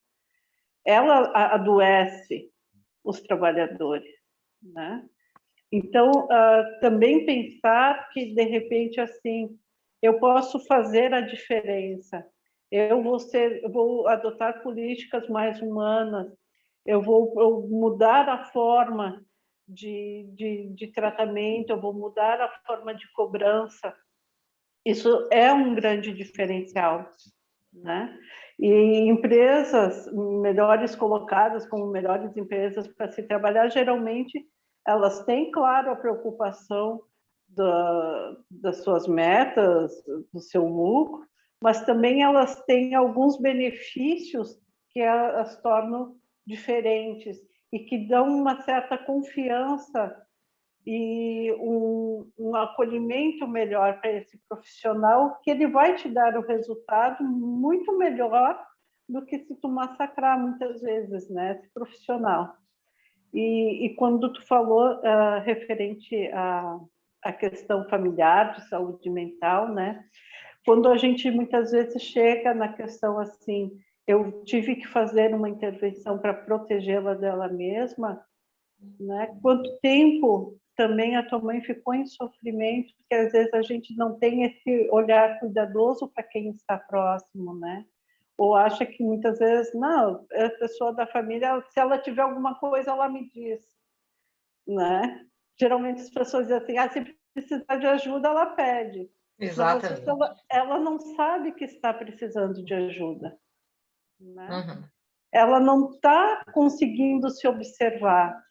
Ela adoece os trabalhadores. Né? Então, também pensar que, de repente, assim, eu posso fazer a diferença, eu vou adotar políticas mais humanas, eu vou mudar a forma de tratamento, eu vou mudar a forma de cobrança. Isso é um grande diferencial, né? E empresas melhores colocadas como melhores empresas para se trabalhar, geralmente elas têm, claro, a preocupação das suas metas, do seu lucro, mas também elas têm alguns benefícios que as tornam diferentes e que dão uma certa confiança e um acolhimento melhor para esse profissional, que ele vai te dar o resultado muito melhor do que se tu massacrar muitas vezes, né, esse profissional. E quando tu falou referente à questão familiar, de saúde mental, né, quando a gente muitas vezes chega na questão assim, eu tive que fazer uma intervenção para protegê-la dela mesma, né? Quanto tempo também a tua mãe ficou em sofrimento, porque às vezes a gente não tem esse olhar cuidadoso para quem está próximo, né? Ou acha que muitas vezes, não, a pessoa da família, se ela tiver alguma coisa, ela me diz, né? Geralmente as pessoas dizem assim, se precisar de ajuda, ela pede. Exatamente. Mas ela não sabe que está precisando de ajuda, né? Uhum. Ela não está conseguindo se observar.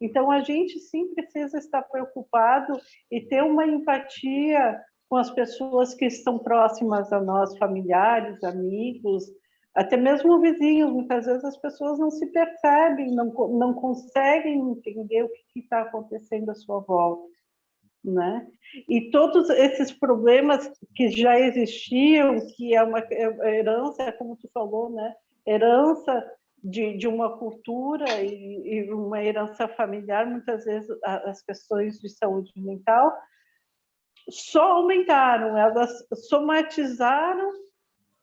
Então, a gente sim precisa estar preocupado e ter uma empatia com as pessoas que estão próximas a nós, familiares, amigos, até mesmo vizinhos. Muitas vezes as pessoas não se percebem, não conseguem entender o que está acontecendo à sua volta, né? E todos esses problemas que já existiam, que é uma herança, como tu falou, né? Herança de uma cultura e uma herança familiar, muitas vezes as questões de saúde mental só aumentaram, elas somatizaram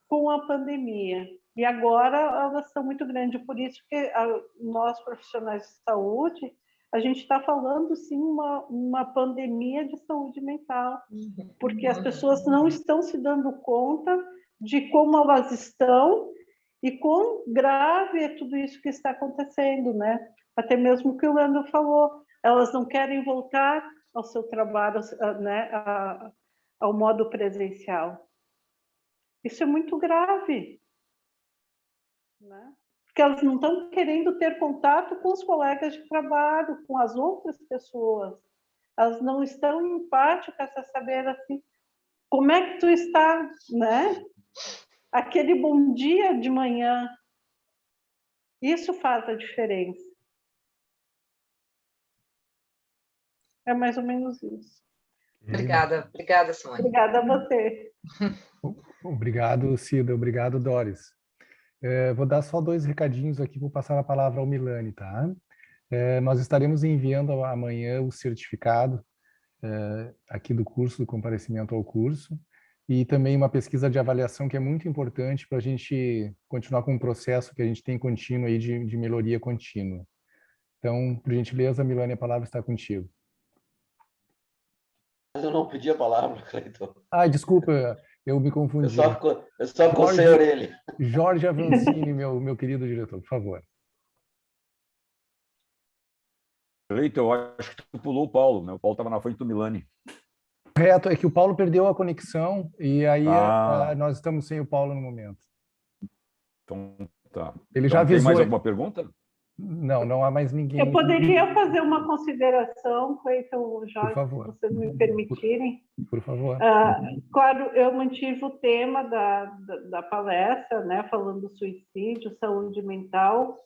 com a pandemia. E agora elas são muito grandes, por isso que nós, profissionais de saúde, a gente está falando, sim, uma pandemia de saúde mental, porque as pessoas não estão se dando conta de como elas estão e quão grave é tudo isso que está acontecendo, né? Até mesmo o que o Leandro falou, elas não querem voltar ao seu trabalho, né, ao modo presencial. Isso é muito grave, né? Porque elas não estão querendo ter contato com os colegas de trabalho, com as outras pessoas. Elas não estão empáticas a saber assim, como é que tu está, né? Aquele bom dia de manhã, isso faz a diferença. É mais ou menos isso. Obrigada, Simone. Obrigada a você. Obrigado, Cida. Obrigado, Doris. Vou dar só 2 recadinhos aqui, vou passar a palavra ao Milani, tá? Nós estaremos enviando amanhã o certificado aqui do curso, do comparecimento ao curso, e também uma pesquisa de avaliação que é muito importante para a gente continuar com um processo que a gente tem contínuo aí de melhoria contínua. Então, por gentileza, Milani, a palavra está contigo. Eu não pedi a palavra, Cleiton. Desculpa, eu me confundi. Eu só cocei a orelha. Jorge Avancini, meu querido diretor, por favor. Cleiton, eu acho que tu pulou o Paulo, né? O Paulo estava na frente do Milani. Correto, é que o Paulo perdeu a conexão e aí nós estamos sem o Paulo no momento. Então, tá. Ele já avisou. Tem mais alguma pergunta? Não há mais ninguém. Eu poderia fazer uma consideração, Cleiton, Jorge, por favor, se vocês me permitirem. Por favor. Claro, eu mantive o tema da palestra, né, falando do suicídio, saúde mental,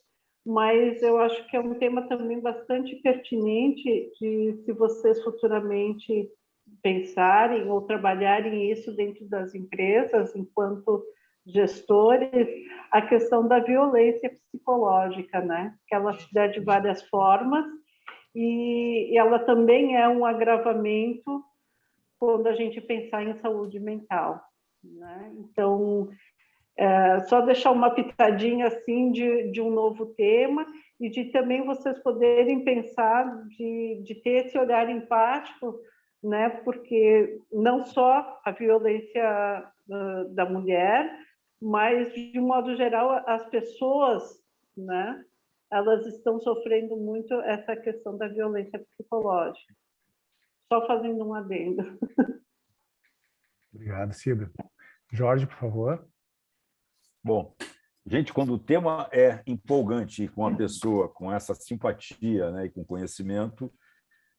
mas eu acho que é um tema também bastante pertinente de, se vocês futuramente pensarem ou trabalharem isso dentro das empresas, enquanto gestores, a questão da violência psicológica, né? Que ela se dá de várias formas e ela também é um agravamento quando a gente pensar em saúde mental, né? Então, só deixar uma pitadinha assim de um novo tema e de também vocês poderem pensar de ter esse olhar empático, né? Porque não só a violência da mulher, mas, de modo geral, as pessoas, né, elas estão sofrendo muito essa questão da violência psicológica. Só fazendo um adendo. Obrigado, Cida. Jorge, por favor. Bom, gente, quando o tema é empolgante com a pessoa, com essa simpatia, né, e com conhecimento,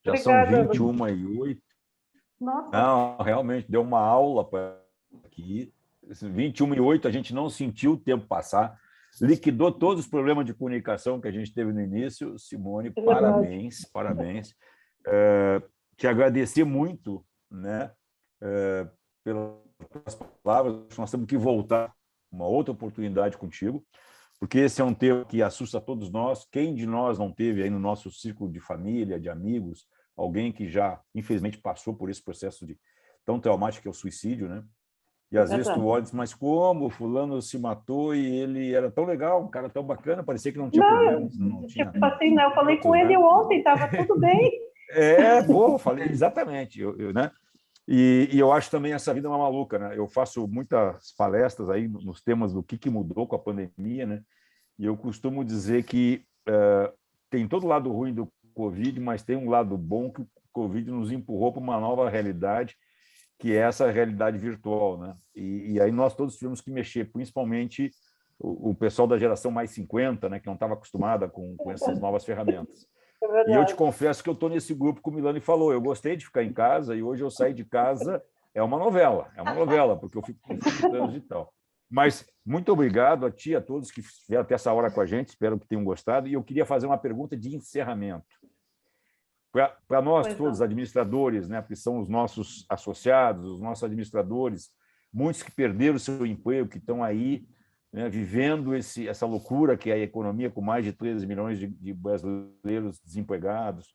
já Obrigada. são 21h08. Nossa. Não, realmente, deu uma aula aqui. 21h08, a gente não sentiu o tempo passar, liquidou todos os problemas de comunicação que a gente teve no início. Simone, parabéns, parabéns. Te agradecer muito, né, pelas palavras. Nós temos que voltar uma outra oportunidade contigo, porque esse é um tema que assusta todos nós. Quem de nós não teve aí no nosso círculo de família, de amigos, alguém que já, infelizmente, passou por esse processo tão traumático que é o suicídio, né? E às vezes tu olha e diz, mas como? O fulano se matou e ele era tão legal, um cara tão bacana, parecia que não tinha problemas. Não tinha, assim, eu falei com ele ontem, estava tudo bem. Falei exatamente. Né? E eu acho também essa vida uma maluca, né? Eu faço muitas palestras aí nos temas do que mudou com a pandemia, né? E eu costumo dizer que tem todo o lado ruim do Covid, mas tem um lado bom que o Covid nos empurrou para uma nova realidade, que é essa realidade virtual, né? E aí nós todos tivemos que mexer, principalmente o pessoal da geração mais 50, né, que não estava acostumada com essas novas ferramentas. E eu te confesso que eu estou nesse grupo que o Milani falou, eu gostei de ficar em casa e hoje eu saí de casa, é uma novela, porque eu fico com trânsito e tal. Mas muito obrigado a ti e a todos que estiveram até essa hora com a gente, espero que tenham gostado, e eu queria fazer uma pergunta de encerramento. Para nós todos, administradores, né, que são os nossos associados, os nossos administradores, muitos que perderam o seu emprego, que estão aí, né, vivendo essa loucura que é a economia, com mais de 13 milhões de brasileiros desempregados,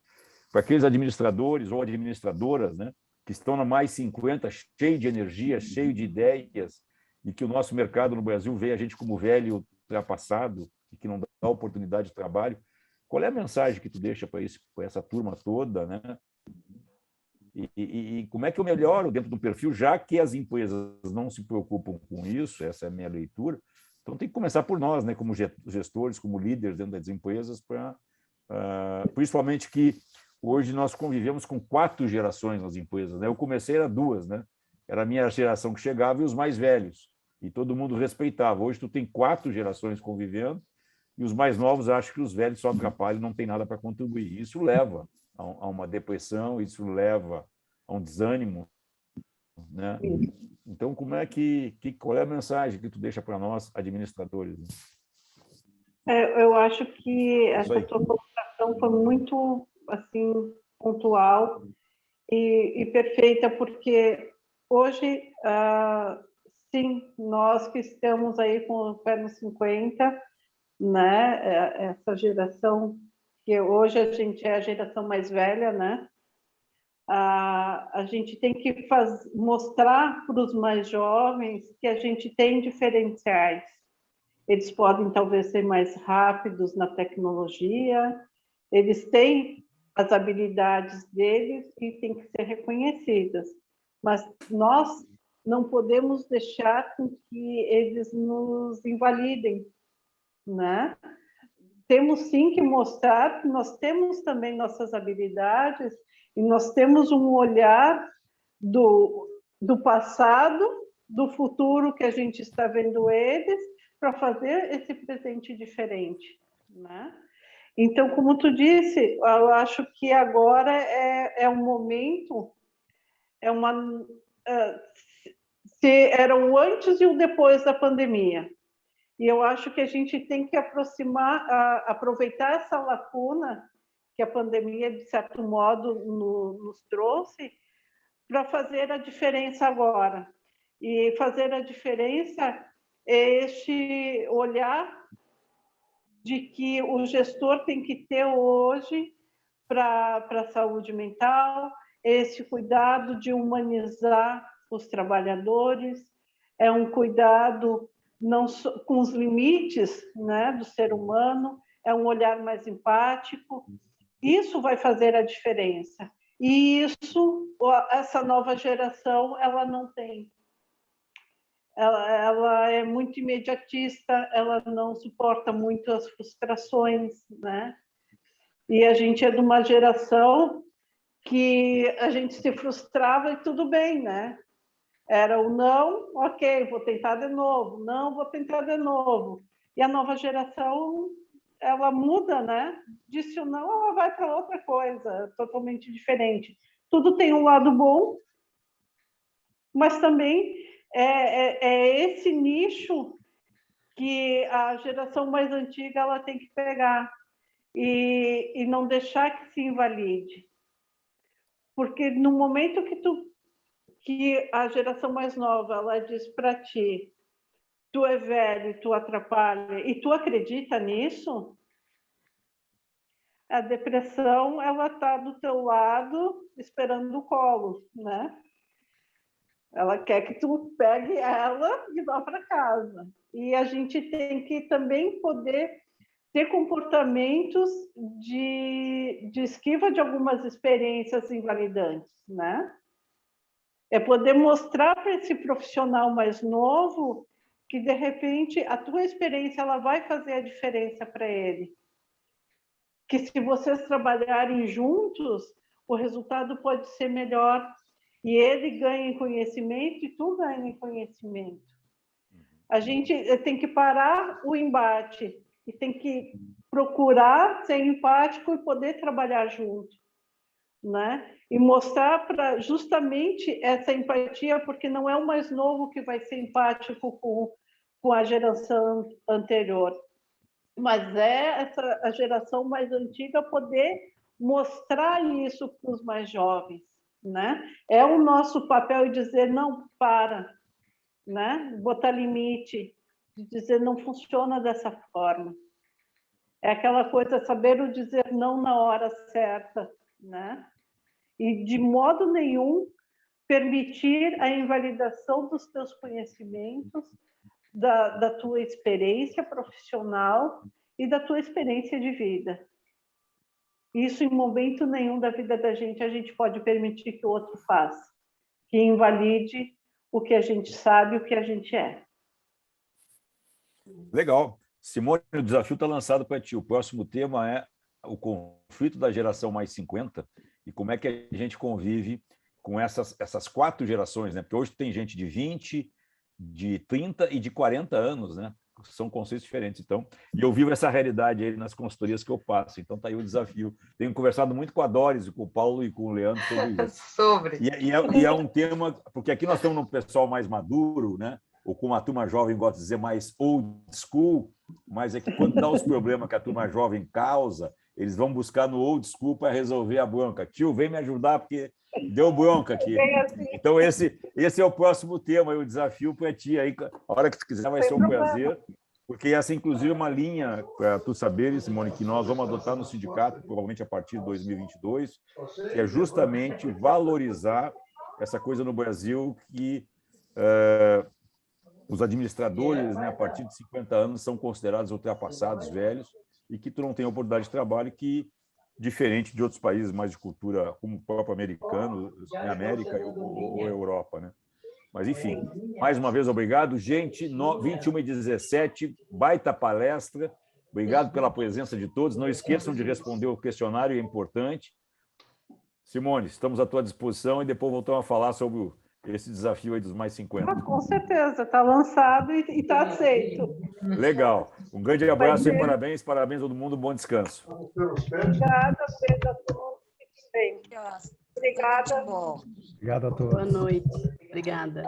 para aqueles administradores ou administradoras, né, que estão na mais 50, cheio de energia, cheio de ideias, e que o nosso mercado no Brasil vê a gente como velho, ultrapassado, e que não dá oportunidade de trabalho. Qual é a mensagem que tu deixa para essa turma toda, né? E como é que eu melhoro dentro do perfil, já que as empresas não se preocupam com isso, essa é a minha leitura, então tem que começar por nós, né, como gestores, como líderes dentro das empresas, principalmente que hoje nós convivemos com 4 gerações nas empresas, né? Eu comecei, era 2, né? Era a minha geração que chegava e os mais velhos, e todo mundo respeitava. Hoje tu tem 4 gerações convivendo, e os mais novos acham que os velhos só atrapalham e não tem nada para contribuir. Isso leva a uma depressão, isso leva a um desânimo, né? Então, qual é a mensagem que tu deixa para nós, administradores? Eu acho que essa tua colocação foi muito assim pontual e perfeita, porque hoje, sim, nós que estamos aí com o pé nos 50, né, essa geração, que hoje a gente é a geração mais velha, né, a gente tem que mostrar para os mais jovens que a gente tem diferenciais. Eles podem talvez ser mais rápidos na tecnologia, eles têm as habilidades deles e têm que ser reconhecidas. Mas nós não podemos deixar com que eles nos invalidem, né? Temos sim que mostrar que nós temos também nossas habilidades e nós temos um olhar do passado, do futuro que a gente está vendo eles, para fazer esse presente diferente, né? Então, como tu disse, eu acho que agora é um momento, era o antes e o depois da pandemia. E eu acho que a gente tem que aproveitar essa lacuna que a pandemia, de certo modo, nos trouxe, para fazer a diferença agora. E fazer a diferença é este olhar de que o gestor tem que ter hoje para a saúde mental, esse cuidado de humanizar os trabalhadores, é um cuidado não com os limites, né, do ser humano, é um olhar mais empático. Isso vai fazer a diferença. E isso, essa nova geração, ela não tem. Ela é muito imediatista, ela não suporta muito as frustrações, né? E a gente é de uma geração que a gente se frustrava e tudo bem, né? Era o não, ok, vou tentar de novo, não, vou tentar de novo. E a nova geração, ela muda, né? Disse o não, ela vai para outra coisa, totalmente diferente. Tudo tem um lado bom, mas também é esse nicho que a geração mais antiga ela tem que pegar e não deixar que se invalide. Porque no momento que a geração mais nova ela diz para ti, tu é velho, tu atrapalha, e tu acredita nisso, a depressão ela está do teu lado esperando o colo, né? Ela quer que tu pegue ela e vá para casa. E a gente tem que também poder ter comportamentos de esquiva de algumas experiências invalidantes, né? É poder mostrar para esse profissional mais novo que, de repente, a tua experiência ela vai fazer a diferença para ele. Que se vocês trabalharem juntos, o resultado pode ser melhor. E ele ganha em conhecimento e tu ganha em conhecimento. A gente tem que parar o embate e tem que procurar ser empático e poder trabalhar junto, né? E mostrar para justamente essa empatia, porque não é o mais novo que vai ser empático com a geração anterior, mas é a geração mais antiga poder mostrar isso para os mais jovens, né? É o nosso papel dizer não, para, né? Botar limite, dizer não funciona dessa forma. É aquela coisa, saber o dizer não na hora certa, né? E de modo nenhum permitir a invalidação dos teus conhecimentos, da tua experiência profissional e da tua experiência de vida. Isso, em momento nenhum da vida da gente, a gente pode permitir que o outro faça, que invalide o que a gente sabe, o que a gente é. Legal. Simone, o desafio está lançado para ti. O próximo tema é o conflito da geração mais 50 e como é que a gente convive com essas 4 gerações, né? Porque hoje tem gente de 20, de 30 e de 40 anos, né? São conceitos diferentes, então. E eu vivo essa realidade aí nas consultorias que eu passo, então está aí o desafio. Tenho conversado muito com a Doris, com o Paulo e com o Leandro sobre isso. E é um tema, porque aqui nós estamos num pessoal mais maduro, né? Ou como a turma jovem gosta de dizer, mais old school, mas é que quando dá os problemas que a turma jovem causa, eles vão buscar no old school para resolver a bronca. Tio, vem me ajudar, porque Deu bronca aqui. Bem assim. Então, esse é o próximo tema, o desafio para ti. Aí, a hora que tu quiser vai ser um prazer, porque essa, inclusive, é uma linha, para tu saberes, Simone, que nós vamos adotar no sindicato, provavelmente a partir de 2022, que é justamente valorizar essa coisa no Brasil que os administradores, né, a partir de 50 anos, são considerados ultrapassados, velhos, e que tu não tem oportunidade de trabalho que, diferente de outros países mais de cultura, como o próprio americano, na América ou Europa, né? Mas, enfim, mais uma vez, obrigado. Gente, 21h17, baita palestra. Obrigado pela presença de todos. Não esqueçam de responder o questionário, é importante. Simone, estamos à tua disposição e depois voltamos a falar sobre esse desafio aí dos mais 50. Com certeza, está lançado e está aceito. Legal. Um grande abraço e parabéns a todo mundo. Bom descanso. Obrigada, Pedro, a todos. Bem. Obrigada. Obrigado a todos. Boa noite. Obrigada.